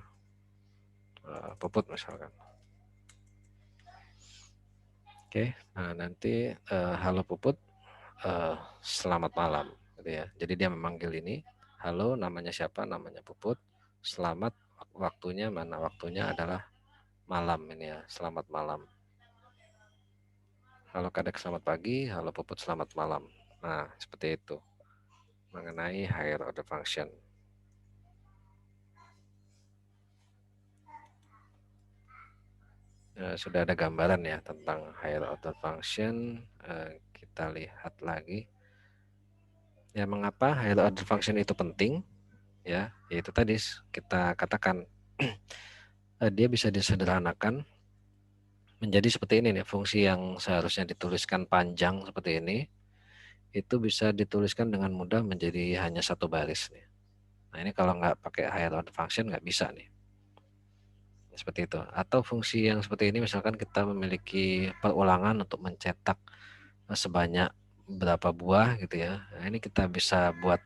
Puput misalkan. Oke, nah nanti halo Puput, selamat malam, gitu ya. Jadi dia memanggil ini, halo, namanya siapa? Namanya Puput. Selamat, waktunya mana? Waktunya adalah malam ini ya. Selamat malam. Halo Kadek, selamat pagi. Halo Puput, selamat malam. Nah, seperti itu mengenai higher order function. Sudah ada gambaran ya tentang higher order function. Kita lihat lagi. Ya, mengapa higher order function itu penting? Ya, yaitu tadi kita katakan dia bisa disederhanakan menjadi seperti ini nih, fungsi yang seharusnya dituliskan panjang seperti ini, itu bisa dituliskan dengan mudah menjadi hanya satu baris nih. Nah ini kalau nggak pakai higher order function nggak bisa nih. Seperti itu. Atau fungsi yang seperti ini misalkan kita memiliki perulangan untuk mencetak sebanyak berapa buah gitu ya. Nah, ini kita bisa buat,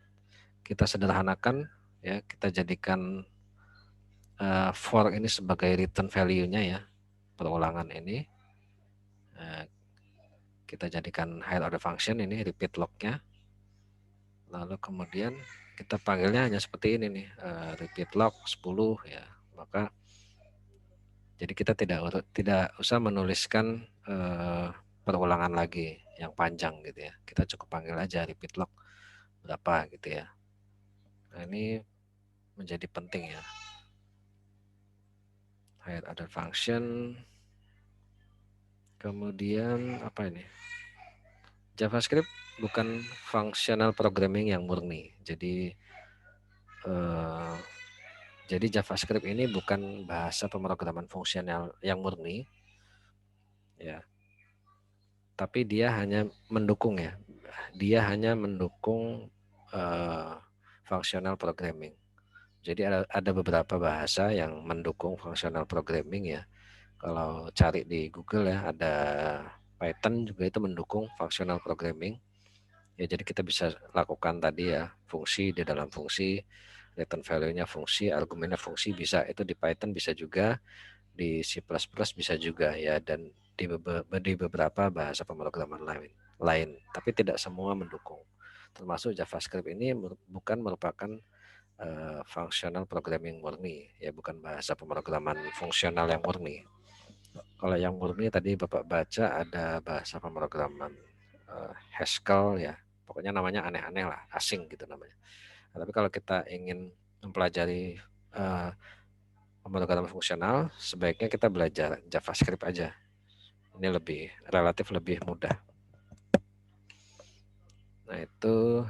kita sederhanakan ya, kita jadikan for ini sebagai return value-nya ya, perulangan ini. Kita jadikan higher order function ini repeat log-nya. Lalu kemudian kita panggilnya hanya seperti ini nih, repeat log 10 ya. Maka jadi kita tidak usah menuliskan perulangan lagi yang panjang gitu ya. Kita cukup panggil aja repeat log berapa gitu ya. Nah, ini menjadi penting ya. Higher order function. Kemudian apa ini? JavaScript bukan functional programming yang murni. Jadi JavaScript ini bukan bahasa pemrograman fungsional yang murni, ya. Tapi dia hanya mendukung ya. Dia hanya mendukung functional programming. Jadi ada beberapa bahasa yang mendukung functional programming ya. Kalau cari di Google ya, ada Python juga itu mendukung functional programming. Ya, jadi kita bisa lakukan tadi ya, fungsi di dalam fungsi, return value-nya fungsi, argumennya fungsi, bisa itu di Python, bisa juga di C++ bisa juga ya, dan di beberapa bahasa pemrograman lain, tapi tidak semua mendukung. Termasuk JavaScript ini bukan merupakan functional programming murni ya, bukan bahasa pemrograman fungsional yang murni. Kalau yang murni tadi Bapak baca ada bahasa pemrograman Haskell ya. Pokoknya namanya aneh-aneh lah, asing gitu namanya. Nah, tapi kalau kita ingin mempelajari uh, pemrograman fungsional, sebaiknya kita belajar JavaScript aja. Ini relatif lebih mudah.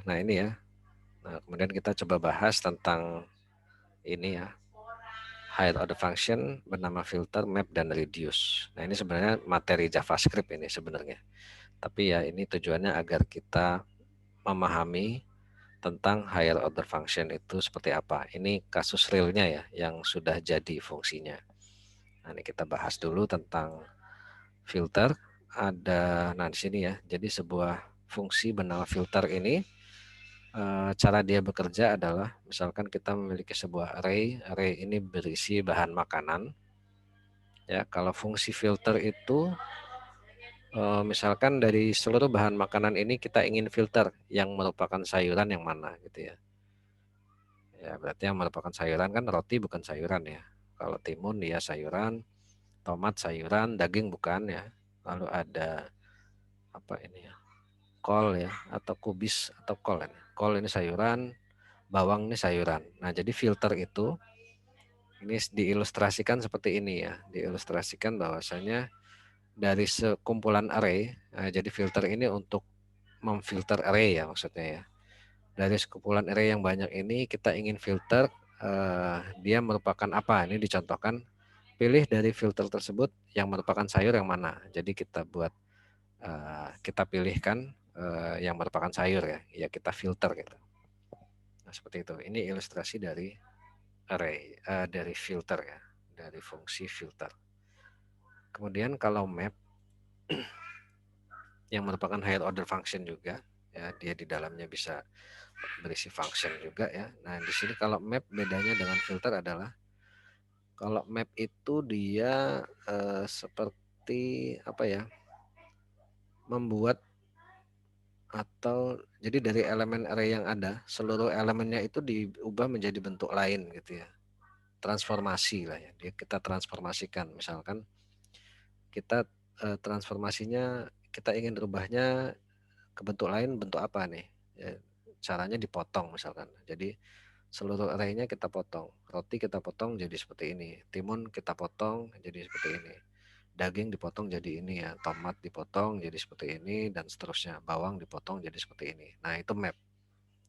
Nah ini ya. Nah kemudian kita coba bahas tentang ini ya, higher order function bernama filter, map, dan reduce. Nah ini sebenarnya materi JavaScript ini sebenarnya. Tapi ya ini tujuannya agar kita memahami tentang higher order function itu seperti apa. Ini kasus realnya ya yang sudah jadi fungsinya. Nah ini kita bahas dulu tentang filter. Nah di sini ya. Jadi sebuah fungsi bernama filter ini cara dia bekerja adalah misalkan kita memiliki sebuah array ini berisi bahan makanan. Ya, kalau fungsi filter itu misalkan dari seluruh bahan makanan ini kita ingin filter yang merupakan sayuran yang mana gitu ya. Ya, berarti yang merupakan sayuran kan roti bukan sayuran ya. Kalau timun dia sayuran, tomat sayuran, daging bukan ya. Lalu ada apa ini ya? Kol ya atau kubis atau kol ini. Kol ini sayuran, bawang ini sayuran. Nah, jadi filter itu ini diilustrasikan seperti ini ya. Diilustrasikan bahwasanya dari sekumpulan array, jadi filter ini untuk memfilter array ya maksudnya ya. Dari sekumpulan array yang banyak ini kita ingin filter dia merupakan apa? Ini dicontohkan pilih dari filter tersebut yang merupakan sayur yang mana. Jadi kita pilihkan yang merupakan sayur ya. Ya kita filter gitu. Nah, seperti itu. Ini ilustrasi dari array dari filter ya, dari fungsi filter. Kemudian kalau map yang merupakan higher order function juga ya, dia di dalamnya bisa berisi function juga ya. Nah, di sini kalau map bedanya dengan filter adalah kalau map itu dia seperti apa ya? Membuat atau jadi dari elemen array yang ada, seluruh elemennya itu diubah menjadi bentuk lain gitu ya. Transformasi lah ya. Kita transformasikan misalkan kita transformasinya kita ingin rubahnya ke bentuk lain, bentuk apa nih? Ya, caranya dipotong misalkan. Jadi seluruh arraynya kita potong. Roti kita potong jadi seperti ini. Timun kita potong jadi seperti ini. Daging dipotong jadi ini ya. Tomat dipotong jadi seperti ini dan seterusnya. Bawang dipotong jadi seperti ini. Nah itu map.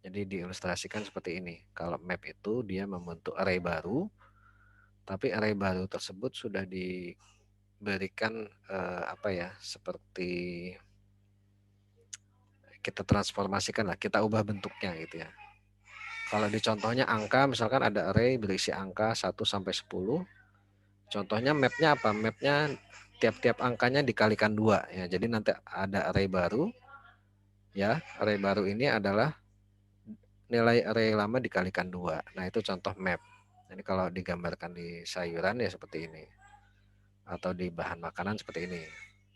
Jadi diilustrasikan seperti ini. Kalau map itu dia membentuk array baru, tapi array baru tersebut sudah diberikan apa ya, seperti kita transformasikan lah, kita ubah bentuknya gitu ya. Kalau di contohnya angka, misalkan ada array berisi angka 1 sampai 10. Contohnya mapnya apa? Mapnya tiap-tiap angkanya dikalikan 2 ya. Jadi nanti ada array baru ya. Array baru ini adalah nilai array lama dikalikan 2. Nah, itu contoh map. Jadi kalau digambarkan di sayuran ya seperti ini. Atau di bahan makanan seperti ini.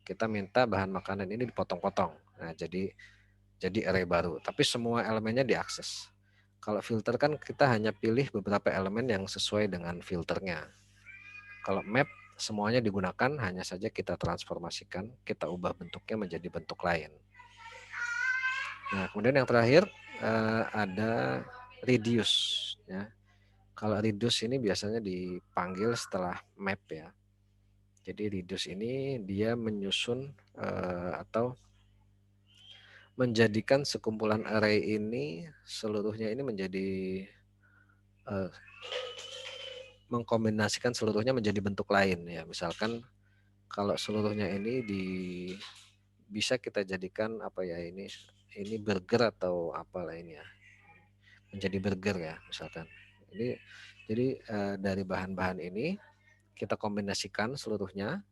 Kita minta bahan makanan ini dipotong-potong. Nah, jadi array baru. Tapi semua elemennya diakses. Kalau filter kan kita hanya pilih beberapa elemen yang sesuai dengan filternya. Kalau map semuanya digunakan, hanya saja kita transformasikan, kita ubah bentuknya menjadi bentuk lain. Nah, kemudian yang terakhir ada reduce. Ya. Kalau reduce ini biasanya dipanggil setelah map ya. Jadi reduce ini dia menyusun atau menjadikan sekumpulan array ini seluruhnya ini menjadi mengkombinasikan seluruhnya menjadi bentuk lain ya. Misalkan kalau seluruhnya ini bisa kita jadikan apa ya, ini burger atau apalah ini ya, menjadi burger ya misalkan. Ini jadi dari bahan-bahan ini kita kombinasikan seluruhnya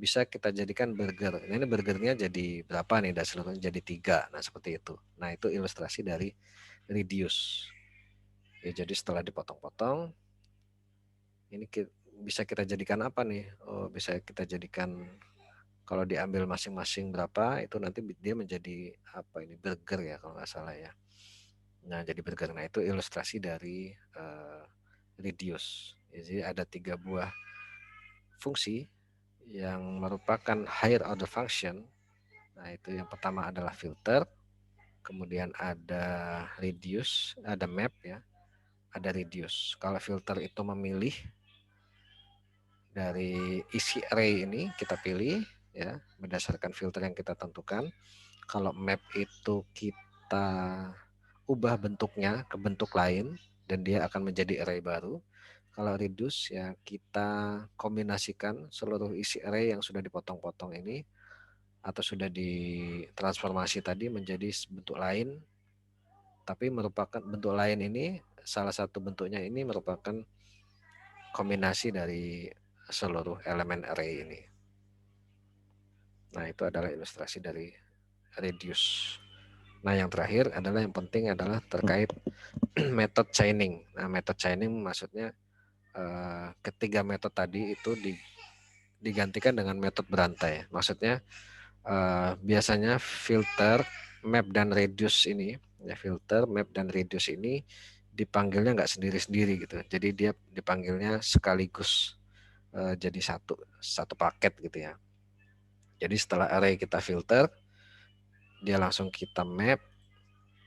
bisa kita jadikan burger. Nah, ini burgernya jadi berapa nih? Dan seluruhnya jadi 3. Nah seperti itu. Nah itu ilustrasi dari reduce. Ya, jadi setelah dipotong-potong ini bisa kita jadikan apa nih? Oh, bisa kita jadikan kalau diambil masing-masing berapa itu nanti dia menjadi apa ini burger ya kalau nggak salah ya. Nah jadi burger. Nah itu ilustrasi dari reduce. Jadi ada 3 buah fungsi yang merupakan higher order function. Nah, itu yang pertama adalah filter, kemudian ada reduce, ada map ya, ada reduce. Kalau filter itu memilih dari isi array ini, kita pilih ya berdasarkan filter yang kita tentukan. Kalau map itu kita ubah bentuknya ke bentuk lain dan dia akan menjadi array baru. Kalau reduce ya kita kombinasikan seluruh isi array yang sudah dipotong-potong ini atau sudah ditransformasi tadi menjadi bentuk lain, tapi merupakan bentuk lain ini, salah satu bentuknya ini merupakan kombinasi dari seluruh elemen array ini. Nah, itu adalah ilustrasi dari reduce. Nah, yang terakhir adalah yang penting adalah terkait method chaining. Nah, method chaining maksudnya ketiga metode tadi itu digantikan dengan metode berantai. Maksudnya biasanya filter, map dan reduce ini, ya filter, map dan reduce ini dipanggilnya nggak sendiri-sendiri gitu. Jadi dia dipanggilnya sekaligus jadi satu paket gitu ya. Jadi setelah array kita filter, dia langsung kita map,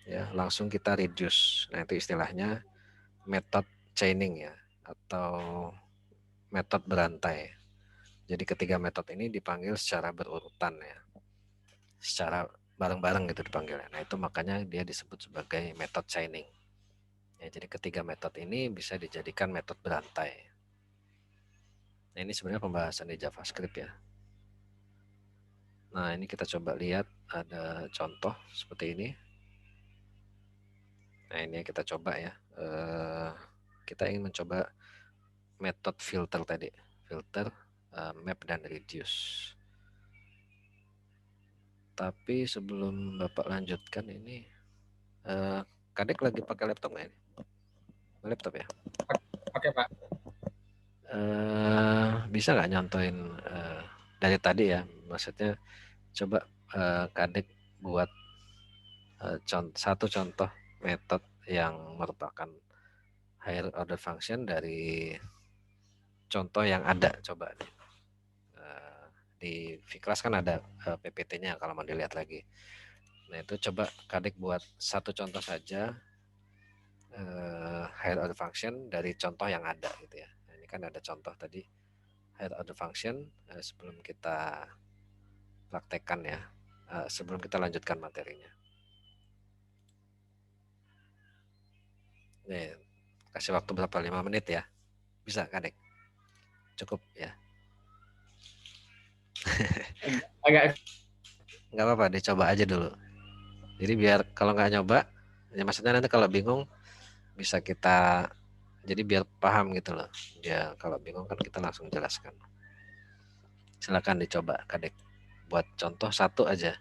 ya langsung kita reduce. Nah itu istilahnya method chaining ya, atau metode berantai. Jadi ketiga metode ini dipanggil secara berurutan ya, secara bareng-bareng gitu dipanggilnya. Nah itu makanya dia disebut sebagai method chaining. Ya, jadi ketiga metode ini bisa dijadikan metode berantai. Nah ini sebenarnya pembahasan di JavaScript ya. Nah ini kita coba lihat ada contoh seperti ini. Nah ini kita coba ya. Kita ingin mencoba metode filter tadi, filter, map dan reduce. Tapi sebelum Bapak lanjutkan ini, Kadek lagi pakai laptop nggak ini? Laptop ya? Oke Pak. Bisa nggak nyontoin dari tadi ya? Maksudnya coba Kadek buat satu contoh metode yang merupakan higher order function dari contoh yang ada. Coba di Vclass kan ada PPT-nya kalau mau dilihat lagi. Nah itu coba Kadek buat satu contoh saja higher order function dari contoh yang ada gitu ya. Nah, ini kan ada contoh tadi higher order function. Sebelum kita praktekkan ya, sebelum kita lanjutkan materinya. Nih, kasih waktu berapa? 5 menit ya? Bisa Kadek? Cukup ya? Agak Nggak apa-apa, dicoba aja dulu. Jadi biar kalau nggak nyoba, ya maksudnya nanti kalau bingung bisa kita, jadi biar paham gitu loh. Ya kalau bingung kan kita langsung jelaskan. Silakan dicoba Kadek. Buat contoh satu aja,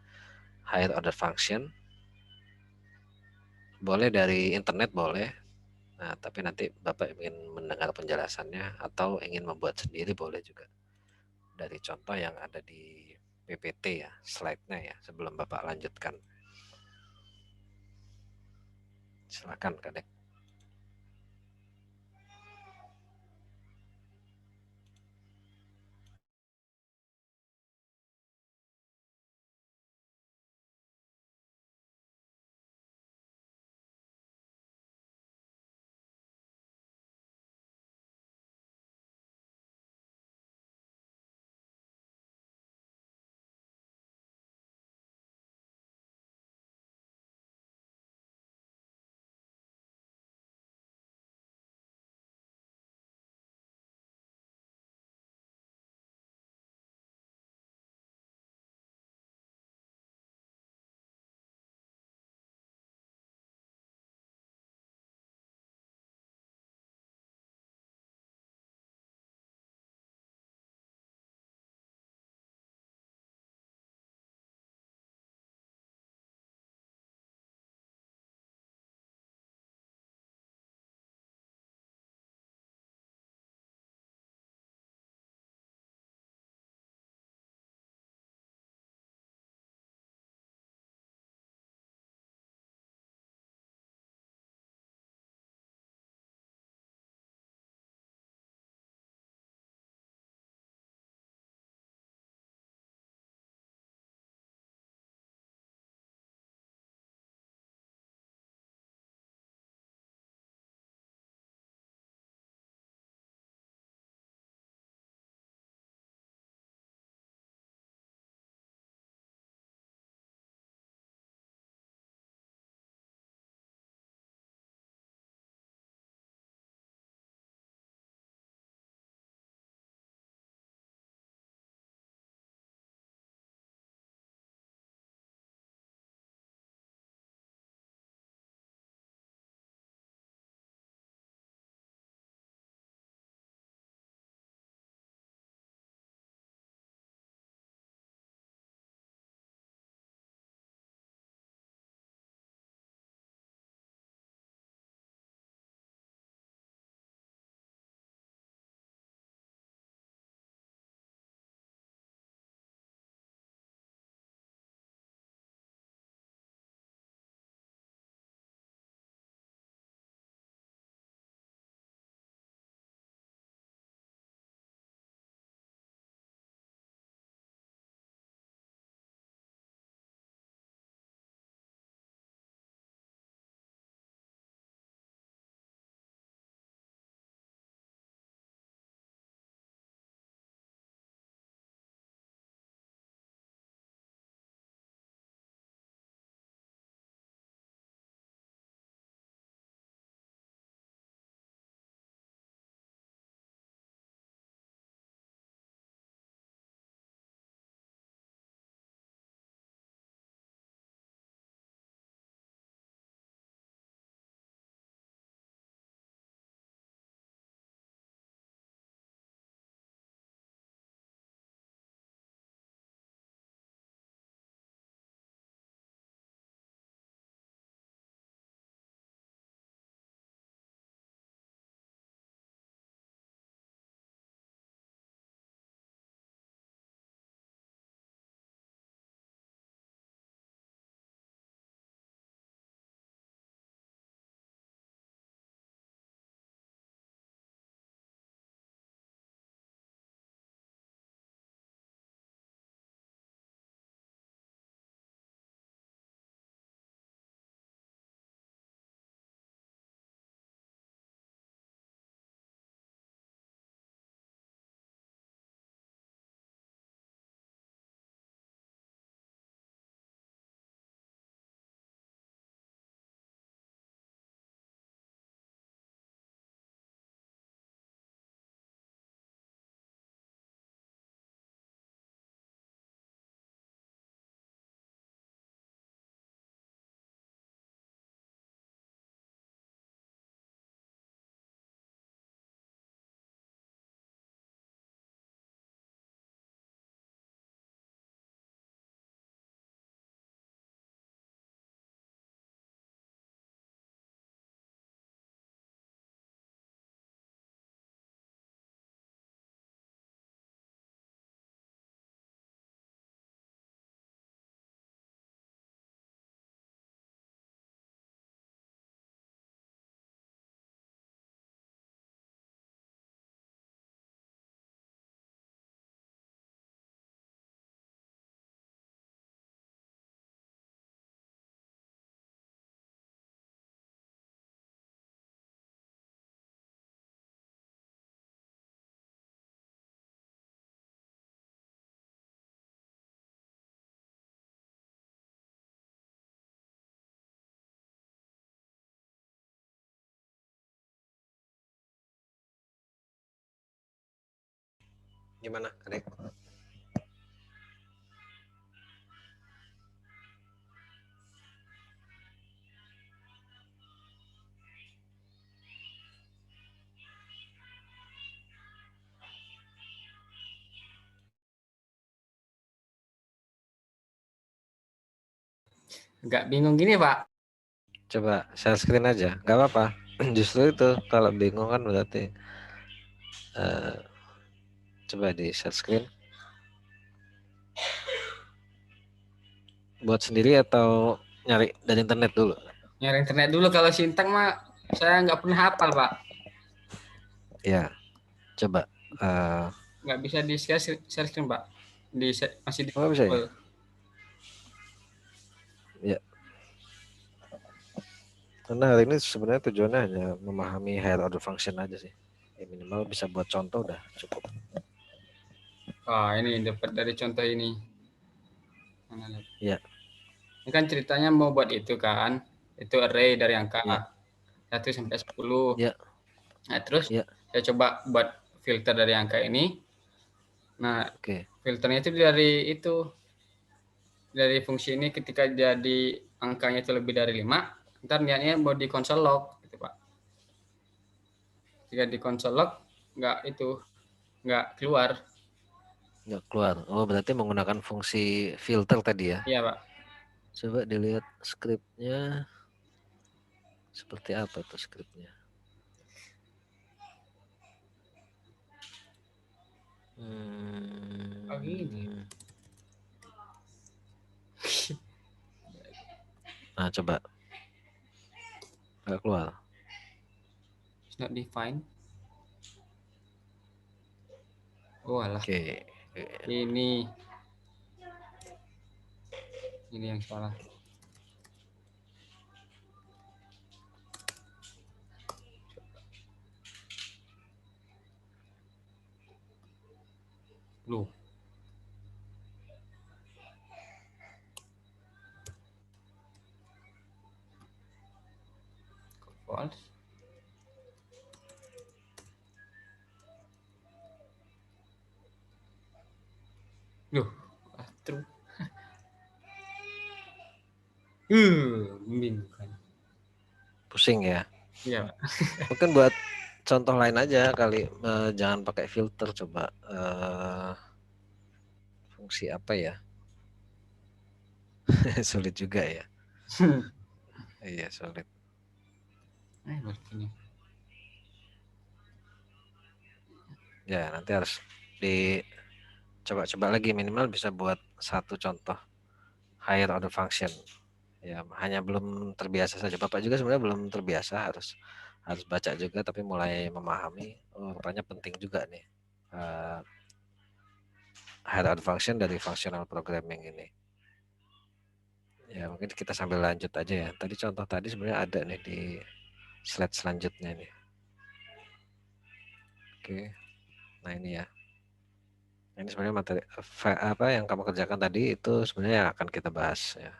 higher order function. Boleh dari internet boleh. Nah, tapi nanti Bapak ingin mendengar penjelasannya atau ingin membuat sendiri boleh juga. Dari contoh yang ada di PPT ya, slide-nya ya, sebelum Bapak lanjutkan. Silakan Kadek. Gimana, Adek? Agak bingung gini, Pak. Coba share screen aja, nggak apa-apa. Justru itu kalau bingung kan berarti coba di share screen. Buat sendiri atau nyari dari internet dulu? Nyari internet dulu, kalau sintang mah saya nggak pernah hafal, Pak. Ya, coba. Nggak bisa di share screen, Pak. Masih di Oh, bisa ya? full. Ya, karena hari ini sebenarnya tujuannya hanya memahami higher order function aja sih. Ya, minimal bisa buat contoh udah cukup. Ini dapat dari contoh ini. Mana lihat? Ya, Ini kan ceritanya mau buat itu kan. Itu array dari angka ya, 1 sampai 10. ya, Nah, terus ya. saya coba buat filter dari angka ini. Nah, Oke, filternya itu dari fungsi ini ketika jadi angkanya itu lebih dari 5, ntar niatnya mau di console log gitu, Pak. Jika di console log nggak keluar. nggak keluar. Oh, berarti menggunakan fungsi filter tadi ya. Iya, Pak. Coba dilihat skripnya seperti apa tuh skripnya. Oh, gini. Hmm. Nah, coba nggak keluar. It's not defined. Oh, alah. Oke. Ini yang salah. Loh. False. Loh. True. Membingungkan. Pusing ya. Iya, Pak. Mungkin buat contoh lain aja kali, jangan pakai filter, coba fungsi apa ya. Sulit juga ya. Iya, sulit Begini. ya. Nanti harus dicoba-coba lagi, minimal bisa buat satu contoh higher order function ya. Hanya belum terbiasa saja. Bapak juga sebenarnya belum terbiasa, harus baca juga, tapi mulai memahami. Oh, rupanya penting juga nih higher order function dari functional programming ini. Ya, mungkin kita sambil lanjut aja ya. Tadi contoh tadi sebenarnya ada nih di slide selanjutnya nih. Oke. Nah, ini ya. Ini sebenarnya materi apa yang kamu kerjakan tadi itu sebenarnya yang akan kita bahas ya.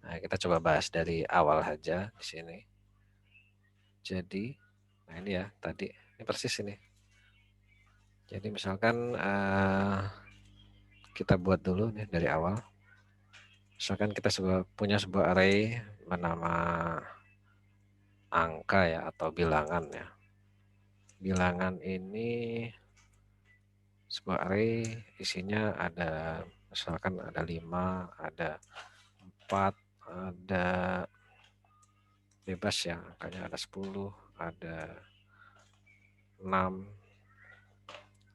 Nah, kita coba bahas dari awal aja di sini. Jadi, nah ini ya tadi, ini persis ini. Jadi misalkan kita buat dulu nih dari awal. Misalkan kita punya sebuah array bernama angka ya, atau bilangan ya. Bilangan ini sebuah array, isinya ada misalkan ada 5, ada 4, ada bebas ya, angkanya ada 10, ada 6,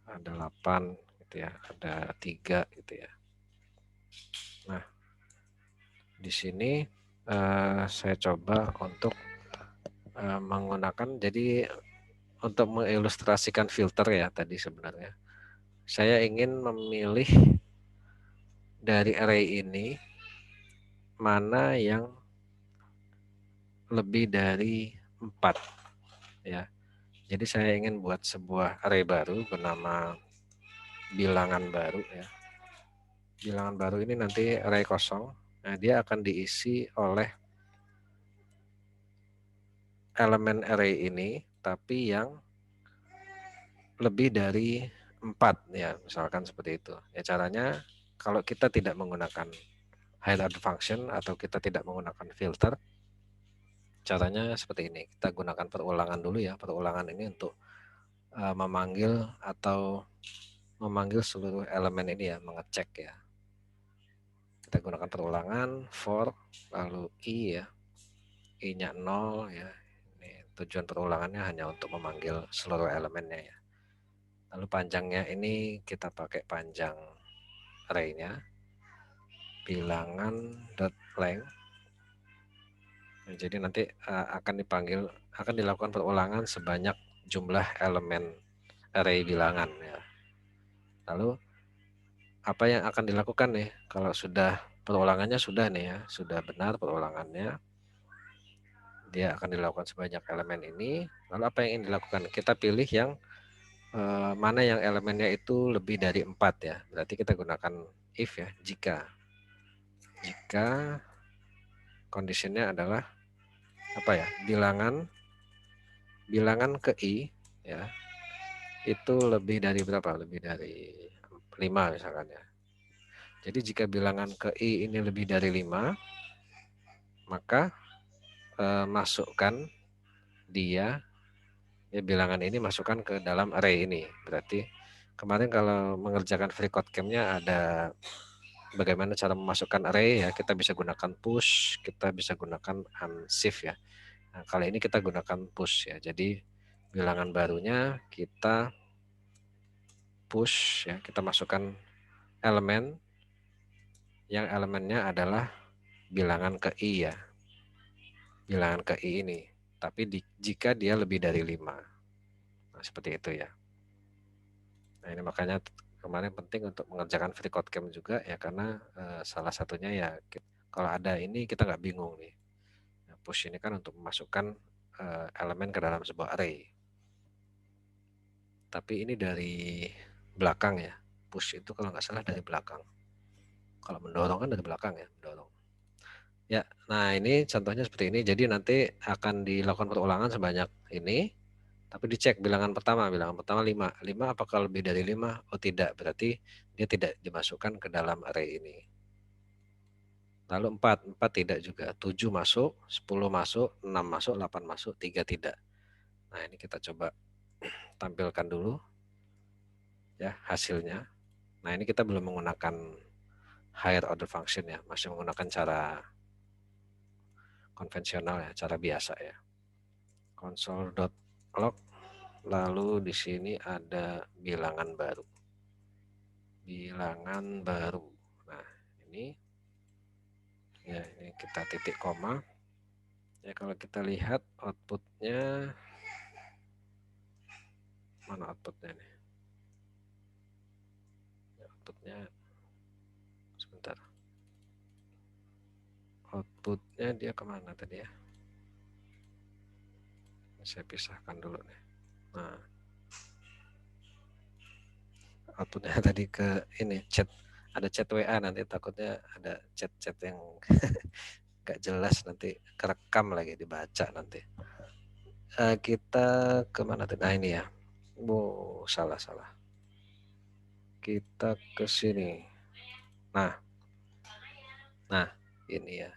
ada 8 gitu ya, ada 3 gitu ya. Nah, di sini saya coba untuk menggunakan, jadi untuk mengilustrasikan filter ya tadi sebenarnya. Saya ingin memilih dari array ini mana yang lebih dari 4 ya. Jadi saya ingin buat sebuah array baru bernama bilangan baru ya. Bilangan baru ini nanti array kosong. Nah, dia akan diisi oleh elemen array ini, tapi yang lebih dari 4 ya, misalkan seperti itu. Ya caranya kalau kita tidak menggunakan hide order function atau kita tidak menggunakan filter, caranya seperti ini. Kita gunakan perulangan dulu ya. Perulangan ini untuk memanggil seluruh elemen ini ya, mengecek ya. Kita gunakan perulangan for lalu i ya. I-nya 0 ya. Ini tujuan perulangannya hanya untuk memanggil seluruh elemennya ya. Lalu panjangnya ini kita pakai panjang array-nya, bilangan dot length. Jadi nanti akan dilakukan perulangan sebanyak jumlah elemen array bilangan ya. Lalu apa yang akan dilakukan nih kalau sudah perulangannya sudah nih ya, sudah benar perulangannya, dia akan dilakukan sebanyak elemen ini. Lalu apa yang ingin dilakukan? Kita pilih yang mana yang elemennya itu lebih dari 4 ya. Berarti kita gunakan if ya, jika conditionnya adalah apa ya, bilangan ke i ya, itu lebih dari berapa? Lebih dari 5 misalkan ya. Jadi jika bilangan ke i ini lebih dari 5, maka masukkan dia ya, bilangan ini masukkan ke dalam array ini. Berarti kemarin kalau mengerjakan free code camp-nya ada bagaimana cara memasukkan array ya, kita bisa gunakan push, kita bisa gunakan unshift ya. Nah, kali ini kita gunakan push ya. Jadi bilangan barunya kita push ya, kita masukkan elemen yang elemennya adalah bilangan ke i ya. Bilangan ke i ini. Tapi jika dia lebih dari 5. Nah, seperti itu ya. Nah, ini makanya kemarin penting untuk mengerjakan free code camp juga ya, karena salah satunya ya kalau ada ini kita nggak bingung nih. Push ini kan untuk memasukkan elemen ke dalam sebuah array. Tapi ini dari belakang ya. Push itu kalau nggak salah dari belakang. Kalau mendorong kan dari belakang ya, mendorong. Ya, nah ini contohnya seperti ini. Jadi nanti akan dilakukan perulangan sebanyak ini. Tapi dicek bilangan pertama 5. 5 apakah lebih dari 5? Oh tidak, berarti dia tidak dimasukkan ke dalam array ini. Lalu 4 tidak juga. 7 masuk, 10 masuk, 6 masuk, 8 masuk, 3 tidak. Nah ini kita coba tampilkan dulu ya hasilnya. Nah ini kita belum menggunakan higher order function ya, masih menggunakan cara konvensional ya, cara biasa ya. Console.log, lalu di sini ada bilangan baru. Nah ini ya, ini kita titik koma ya. Kalau kita lihat outputnya, mana outputnya nih ya, outputnya sebentar, outputnya dia kemana tadi ya, saya pisahkan dulu nih. Nah outputnya tadi ke ini chat, ada chat WA, nanti takutnya ada chat-chat yang gak jelas, nanti kerekam lagi dibaca nanti. Kita kemana tadi? Nah ini ya, salah kita ke sini. Nah ini ya.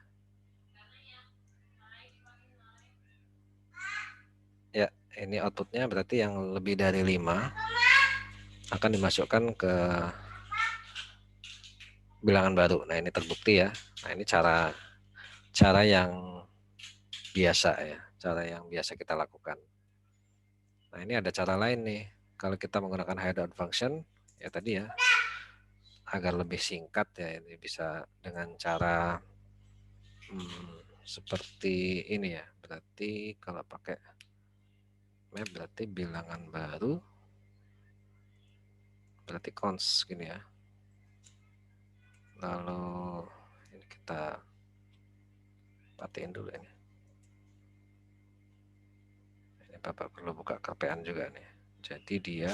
Ya, ini outputnya berarti yang lebih dari 5 akan dimasukkan ke bilangan baru. Nah, ini terbukti ya. Nah, ini cara yang biasa ya, cara yang biasa kita lakukan. Nah, ini ada cara lain nih. Kalau kita menggunakan hide out function, ya tadi ya, agar lebih singkat ya, ini bisa dengan cara seperti ini ya. Berarti kalau pakai map berarti bilangan baru, berarti cons gini ya. Lalu ini kita matiin dulu ini. Ini Bapak perlu buka KPN juga nih. Jadi dia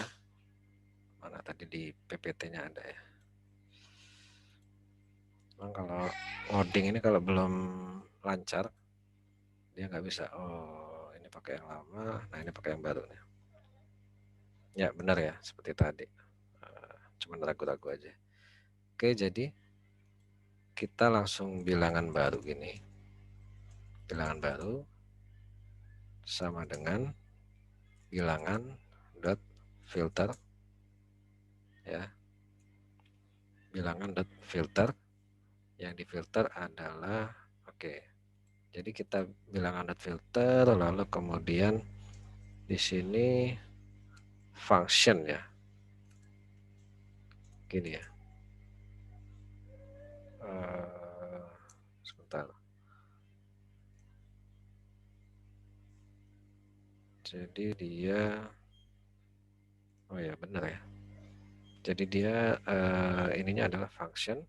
mana tadi di PPT-nya ada ya. Memang kalau ngoding ini kalau belum lancar dia nggak bisa. Oh, ini pakai yang lama. Nah, ini pakai yang baru nih. Ya, benar ya, seperti tadi. Cuman ragu-ragu aja. Oke, jadi kita langsung bilangan baru gini. Bilangan baru sama dengan bilangan dot filter ya. Bilangan dot filter, yang difilter adalah jadi kita bilangan dot filter, lalu kemudian di sini function ya, gini ya. Sebentar. Jadi dia, oh ya benar ya. Jadi dia ininya adalah function,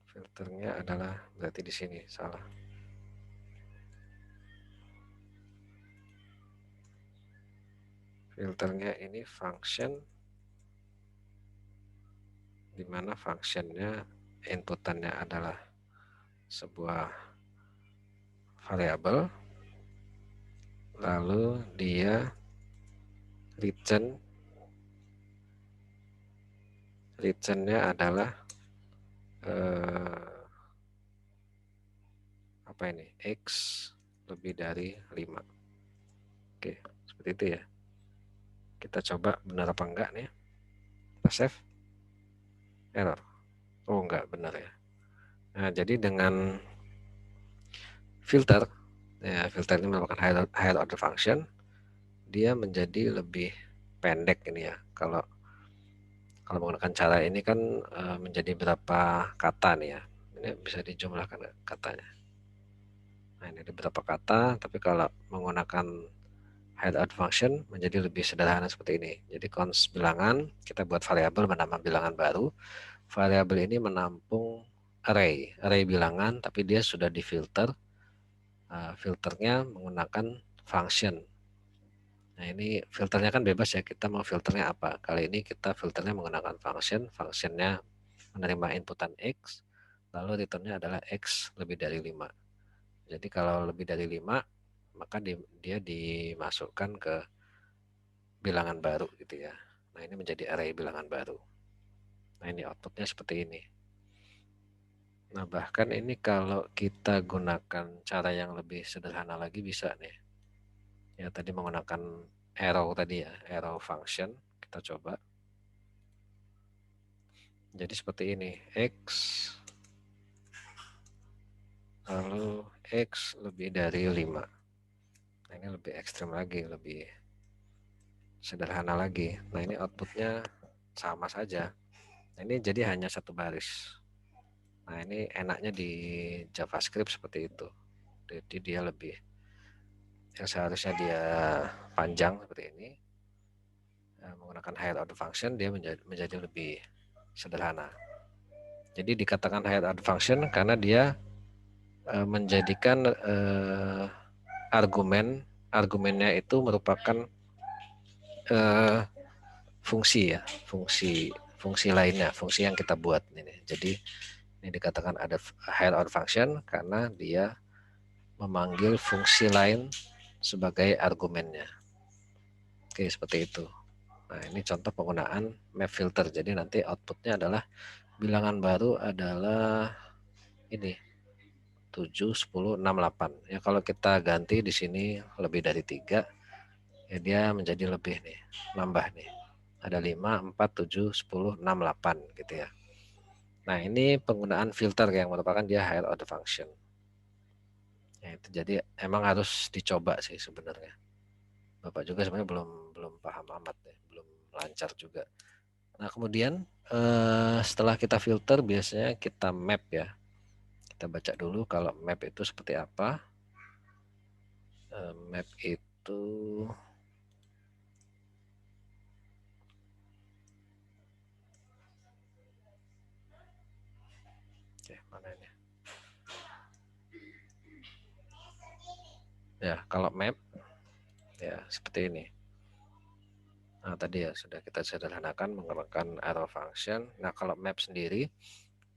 filternya adalah berarti di sini salah. Filternya ini function, di mana functionnya inputannya adalah sebuah variabel, lalu dia returnnya adalah apa ini, X lebih dari 5. Oke, seperti itu ya. Kita coba benar apa enggak nih. Kita save. Error. Oh enggak, benar ya. Nah, jadi dengan filter, ya filter ini merupakan higher order function, dia menjadi lebih pendek ini ya. Kalau menggunakan cara ini kan menjadi berapa kata nih ya. Ini bisa dijumlahkan katanya. Nah, ini ada beberapa kata, tapi kalau menggunakan higher order function menjadi lebih sederhana seperti ini. Jadi cons bilangan, kita buat variabel bernama bilangan baru. Variabel ini menampung array bilangan, tapi dia sudah difilter. Filternya menggunakan function. Nah, ini filternya kan bebas ya, kita mau filternya apa. Kali ini kita filternya menggunakan function, functionnya menerima inputan X, lalu returnnya adalah X lebih dari 5. Jadi kalau lebih dari 5, maka dia dimasukkan ke bilangan baru gitu ya. Nah, ini menjadi array bilangan baru. Nah, ini outputnya seperti ini. Nah, bahkan ini kalau kita gunakan cara yang lebih sederhana lagi bisa nih. Ya, tadi menggunakan arrow tadi ya, arrow function. Kita coba. Jadi seperti ini, X lalu X lebih dari 5. Nah, ini lebih ekstrim lagi, lebih sederhana lagi. Nah, ini outputnya sama saja. Nah, ini jadi hanya satu baris. Nah, ini enaknya di JavaScript seperti itu. Jadi dia lebih, yang seharusnya dia panjang seperti ini, menggunakan higher order function, dia menjadi lebih sederhana. Jadi dikatakan higher order function karena dia menjadikan argumennya itu merupakan fungsi ya, fungsi lainnya, fungsi yang kita buat ini. Jadi ini dikatakan ada higher order function karena dia memanggil fungsi lain sebagai argumennya. Oke, seperti itu. Nah, ini contoh penggunaan map filter. Jadi nanti outputnya adalah bilangan baru adalah ini 7, 10, 6, 8. Ya, kalau kita ganti di sini lebih dari 3, ya dia menjadi lebih nih, nambah nih. Ada 5, 4, 7, 10, 6, 8 gitu ya. Nah, ini penggunaan filter yang merupakan dia higher order function. Ya, itu jadi emang harus dicoba sih sebenarnya. Bapak juga sebenarnya belum paham amat ya, belum lancar juga. Nah, kemudian setelah kita filter biasanya kita map ya. Kita baca dulu kalau map itu seperti apa. Map itu mana ini? Ya, kalau map ya seperti ini. Nah, tadi ya sudah kita sederhanakan menggunakan arrow function. Nah, kalau map sendiri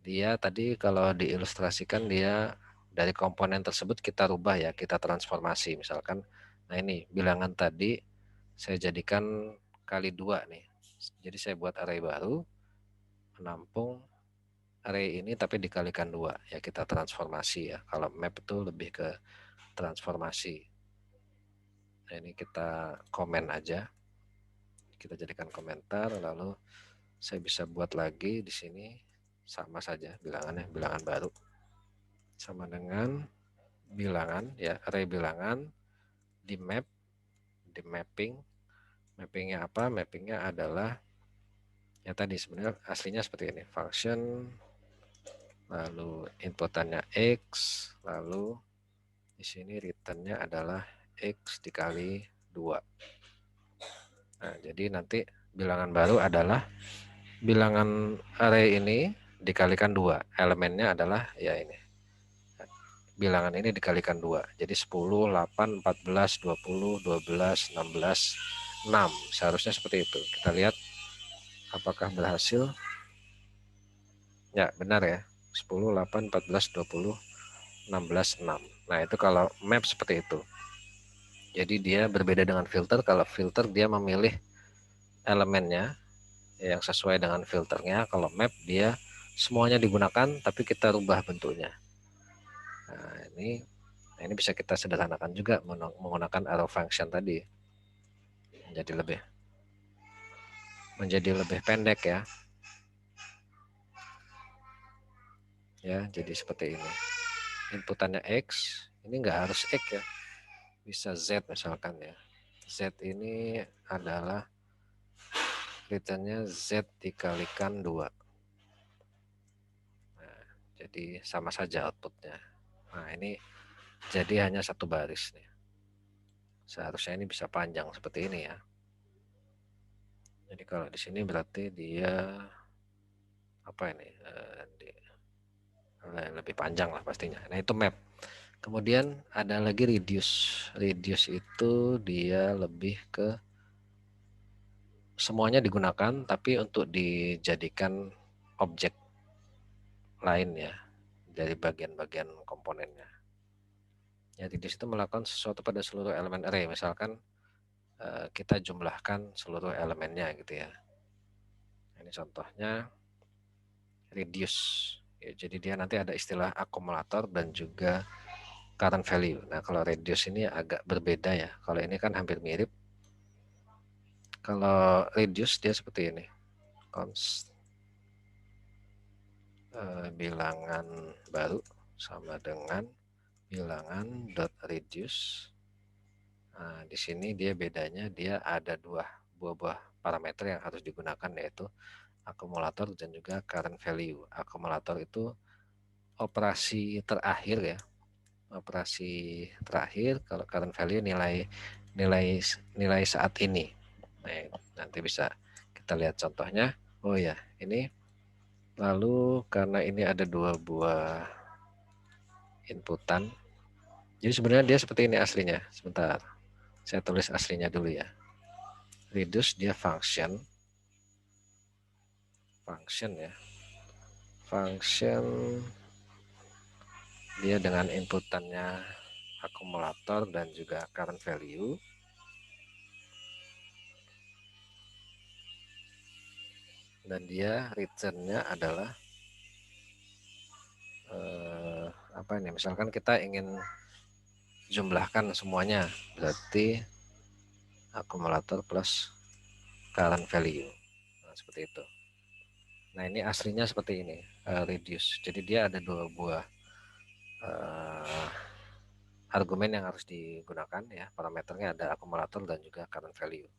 dia tadi kalau diilustrasikan dia dari komponen tersebut kita rubah ya, kita transformasi misalkan. Nah, ini bilangan tadi saya jadikan kali 2 nih. Jadi saya buat array baru menampung array ini tapi dikalikan 2 ya, kita transformasi ya. Kalau map itu lebih ke transformasi. Nah, ini kita komen aja. Kita jadikan komentar, lalu saya bisa buat lagi di sini sama saja bilangannya, bilangan baru sama dengan bilangan ya, array bilangan di map, di mapping. Mappingnya apa? Mappingnya adalah ya tadi sebenarnya aslinya seperti ini, function, lalu inputannya x, lalu di sini returnnya adalah x dikali 2. Nah, jadi nanti bilangan baru adalah bilangan array ini dikalikan 2. Elemennya adalah ya ini. Bilangan ini dikalikan 2. Jadi 10, 8, 14, 20, 12, 16, 6. Seharusnya seperti itu. Kita lihat apakah berhasil. Ya, benar ya. 10, 8, 14, 20, 16, 6. Nah, itu kalau map seperti itu. Jadi dia berbeda dengan filter. Kalau filter dia memilih elemennya yang sesuai dengan filternya. Kalau map dia semuanya digunakan tapi kita rubah bentuknya. Nah, ini bisa kita sederhanakan juga menggunakan arrow function tadi. Menjadi lebih pendek ya. Ya, jadi seperti ini. Inputannya X, ini enggak harus X ya. Bisa Z misalkan ya. Z ini adalah returnnya Z dikalikan 2. Nah, jadi sama saja outputnya. Nah, ini jadi hanya satu baris nih. Seharusnya ini bisa panjang seperti ini ya. Jadi kalau di sini berarti dia apa ini? Lebih panjang lah pastinya. Nah, itu map. Kemudian ada lagi reduce. Reduce itu dia lebih ke semuanya digunakan tapi untuk dijadikan objek lain ya dari bagian-bagian komponennya. Ya, reduce itu melakukan sesuatu pada seluruh elemen array. Misalkan kita jumlahkan seluruh elemennya gitu ya. Ini contohnya reduce. Ya, jadi dia nanti ada istilah akumulator dan juga current value. Nah, kalau reduce ini agak berbeda ya. Kalau ini kan hampir mirip. Kalau reduce dia seperti ini. Const bilangan baru sama dengan bilangan dot reduce. Nah, di sini dia bedanya dia ada dua buah parameter yang harus digunakan, yaitu akumulator dan juga current value. Akumulator itu operasi terakhir ya, operasi terakhir. Kalau current value nilai saat ini. Nah, nanti bisa kita lihat contohnya. Oh ya, ini lalu karena ini ada dua buah inputan, jadi sebenarnya dia seperti ini aslinya. Sebentar, saya tulis aslinya dulu ya. Reduce dia function ya, function dia dengan inputannya akumulator dan juga current value. Dan dia returnnya adalah apa ini? Misalkan kita ingin jumlahkan semuanya, berarti akumulator plus current value. Nah, seperti itu. Nah, ini aslinya seperti ini, reduce. Jadi dia ada dua buah argumen yang harus digunakan ya. Parameternya ada akumulator dan juga current value.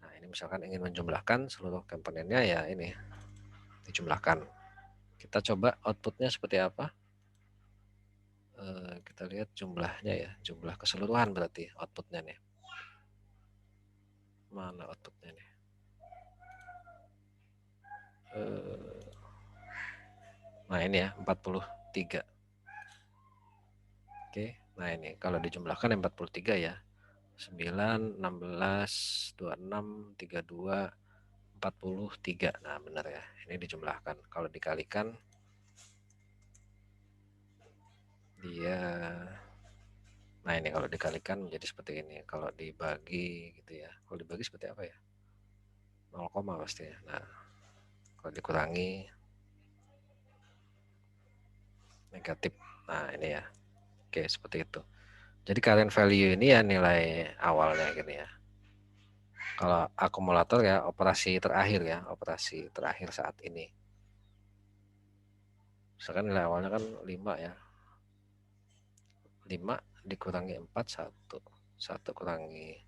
Nah, ini misalkan ingin menjumlahkan seluruh komponennya ya, ini dijumlahkan. Kita coba outputnya seperti apa. Kita lihat jumlahnya ya, jumlah keseluruhan berarti outputnya nih. Mana outputnya nih? Nah, ini ya 43. Oke, nah ini kalau dijumlahkan 43 ya. 9, 16, 26, 32, 43. Nah, benar ya. Ini dijumlahkan. Kalau dikalikan dia Nah ini kalau dikalikan menjadi seperti ini. Kalau dibagi gitu ya. Kalau dibagi seperti apa ya? 0, pasti ya. Nah kalau dikurangi negatif. Nah ini ya. Oke seperti itu. Jadi current value ini ya nilai awalnya gini ya. Kalau akumulator ya operasi terakhir saat ini. Misalkan nilai awalnya kan 5 ya. 5 dikurangi 4, 1. 1 kurangi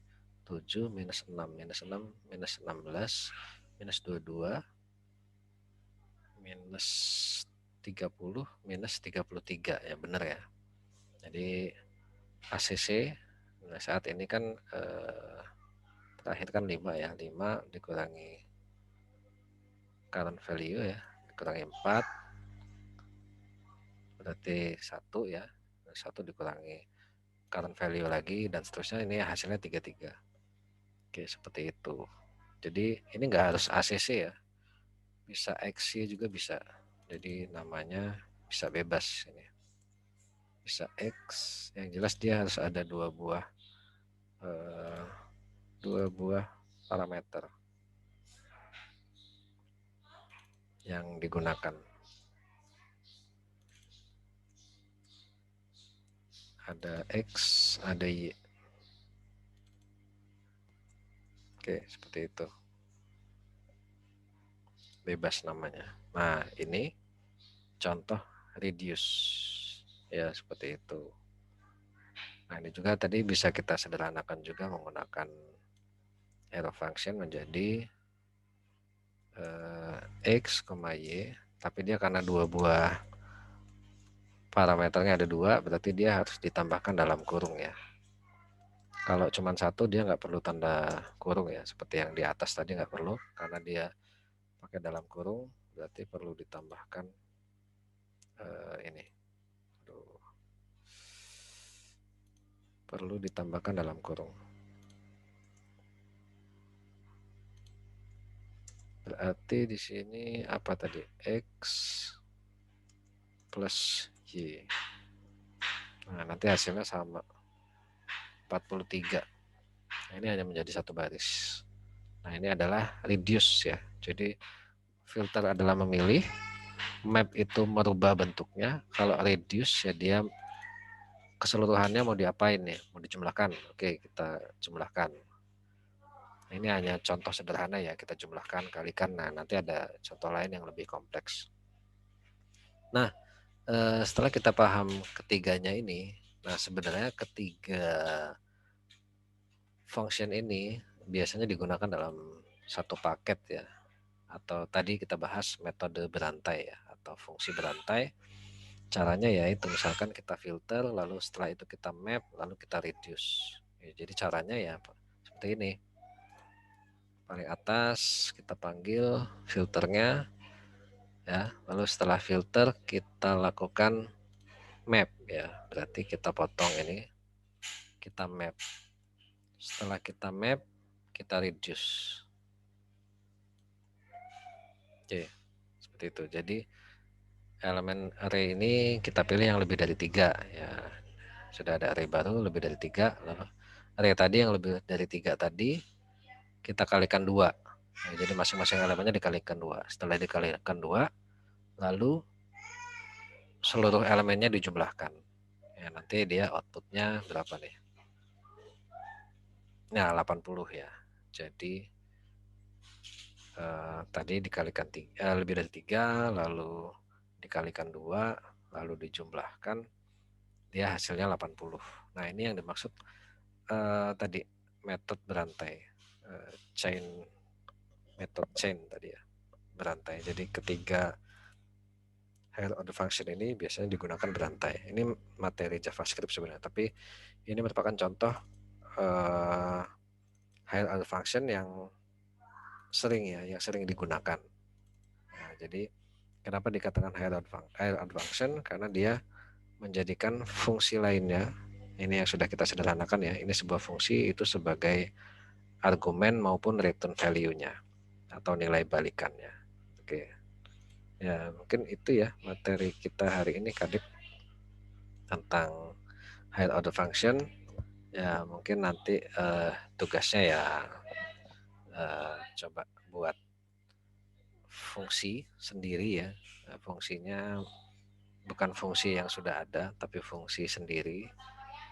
7, minus 6, minus 6, minus 16, minus 22, minus 30, minus 33. Ya benar ya. Jadi ACC nah saat ini kan terakhir kan 5 ya. 5 dikurangi current value ya. Dikurangi 4. Berarti 1 ya. 1 dikurangi current value lagi dan seterusnya, ini hasilnya 33. Oke seperti itu. Jadi ini enggak harus ACC ya, bisa XY juga bisa, jadi namanya bisa bebas ini, bisa X, yang jelas dia harus ada dua buah parameter yang digunakan, ada X ada Y. Oke seperti itu, bebas namanya. Nah ini contoh reduce ya seperti itu. Nah ini juga tadi bisa kita sederhanakan juga menggunakan arrow function menjadi X, Y, tapi dia karena dua buah parameternya ada 2, berarti dia harus ditambahkan dalam kurung ya. Kalau cuma 1 dia nggak perlu tanda kurung ya, seperti yang di atas tadi nggak perlu, karena dia pakai dalam kurung, berarti perlu ditambahkan ini. Perlu ditambahkan dalam kurung. Berarti di sini apa tadi? X plus Y. Nah, nanti hasilnya sama. 43. Nah, ini hanya menjadi satu baris. Nah, ini adalah reduce ya. Jadi filter adalah memilih, map itu merubah bentuknya. Kalau reduce ya dia keseluruhannya mau diapain ya? Mau dijumlahkan. Oke, kita jumlahkan. Ini hanya contoh sederhana ya, kita jumlahkan, kalikan. Nah, nanti ada contoh lain yang lebih kompleks. Nah, setelah kita paham ketiganya ini, nah sebenarnya ketiga function ini biasanya digunakan dalam satu paket ya, atau tadi kita bahas metode berantai ya, atau fungsi berantai. Caranya yaitu misalkan kita filter, lalu setelah itu kita map, lalu kita reduce. Ya, jadi caranya ya seperti ini. Paling atas kita panggil filternya ya, lalu setelah filter kita lakukan map ya, berarti kita potong ini, kita map. Setelah kita map, kita reduce. Oke, seperti itu. Jadi elemen array ini kita pilih yang lebih dari 3 ya. Sudah ada array baru lebih dari 3, lalu array tadi yang lebih dari 3 tadi kita kalikan 2. Nah, jadi masing-masing elemennya dikalikan 2. Setelah dikalikan 2, lalu seluruh elemennya dijumlahkan. Ya, nanti dia outputnya berapa nih? Nah, 80 ya. Jadi tadi dikalikan lebih dari 3, lalu dikalikan 2, lalu dijumlahkan, dia hasilnya 80. Nah, ini yang dimaksud tadi metode berantai, metode chain tadi ya, berantai. Jadi ketiga higher order function ini biasanya digunakan berantai. Ini materi JavaScript sebenarnya, tapi ini merupakan contoh higher order function yang sering digunakan. Nah, jadi kenapa dikatakan higher order function? Karena dia menjadikan fungsi lainnya, ini yang sudah kita sederhanakan ya, ini sebuah fungsi itu sebagai argumen maupun return value-nya atau nilai balikannya. Oke. Ya, mungkin itu ya materi kita hari ini, Kadip, tentang higher order function ya mungkin nanti tugasnya ya coba buat fungsi sendiri ya. Fungsinya bukan fungsi yang sudah ada tapi fungsi sendiri.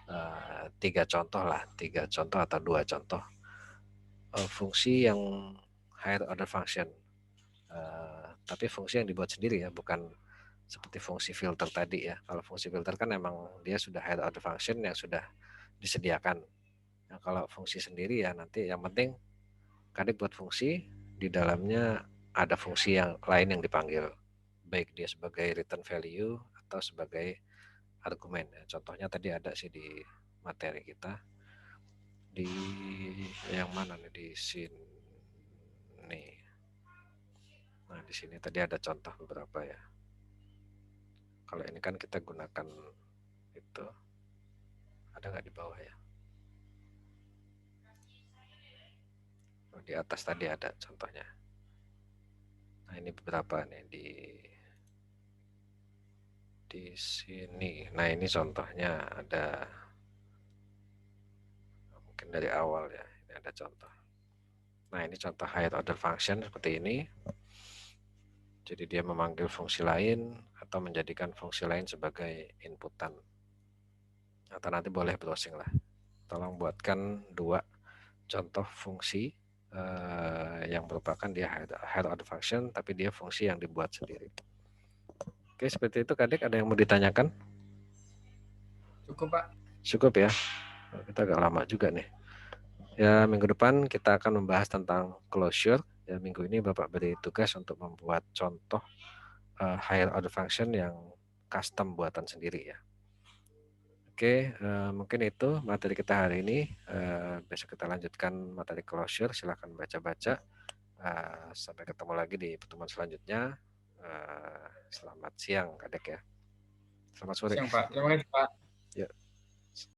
3 contoh lah, 3 contoh atau 2 contoh fungsi yang higher order function. Tapi fungsi yang dibuat sendiri ya, bukan seperti fungsi filter tadi ya. Kalau fungsi filter kan emang dia sudah higher order function yang sudah disediakan. Nah, kalau fungsi sendiri ya nanti yang penting Kadek buat fungsi di dalamnya ada fungsi yang lain yang dipanggil, baik dia sebagai return value atau sebagai argumen. Contohnya tadi ada sih di materi kita di yang mana nih di sini. Nah di sini tadi ada contoh beberapa ya. Kalau ini kan kita gunakan itu ada nggak di bawah ya? Oh, di atas tadi ada contohnya. Nah ini beberapa nih di sini. Nah ini contohnya ada mungkin dari awal ya. Ini ada contoh. Nah ini contoh higher order function seperti ini. Jadi dia memanggil fungsi lain atau menjadikan fungsi lain sebagai inputan. Atau nanti boleh browsing lah. Tolong buatkan 2 contoh fungsi yang merupakan dia higher order function tapi dia fungsi yang dibuat sendiri. Oke seperti itu Kadek, ada yang mau ditanyakan? Cukup Pak. Cukup ya. Kita agak lama juga nih. Ya minggu depan kita akan membahas tentang closure. Ya minggu ini Bapak beri tugas untuk membuat contoh higher order function yang custom buatan sendiri ya. Oke, mungkin itu materi kita hari ini. Besok kita lanjutkan materi closure. Silahkan baca-baca. Sampai ketemu lagi di pertemuan selanjutnya. Selamat siang, Kadek ya. Selamat sore. Siang Pak. Terima kasih Pak. Ya.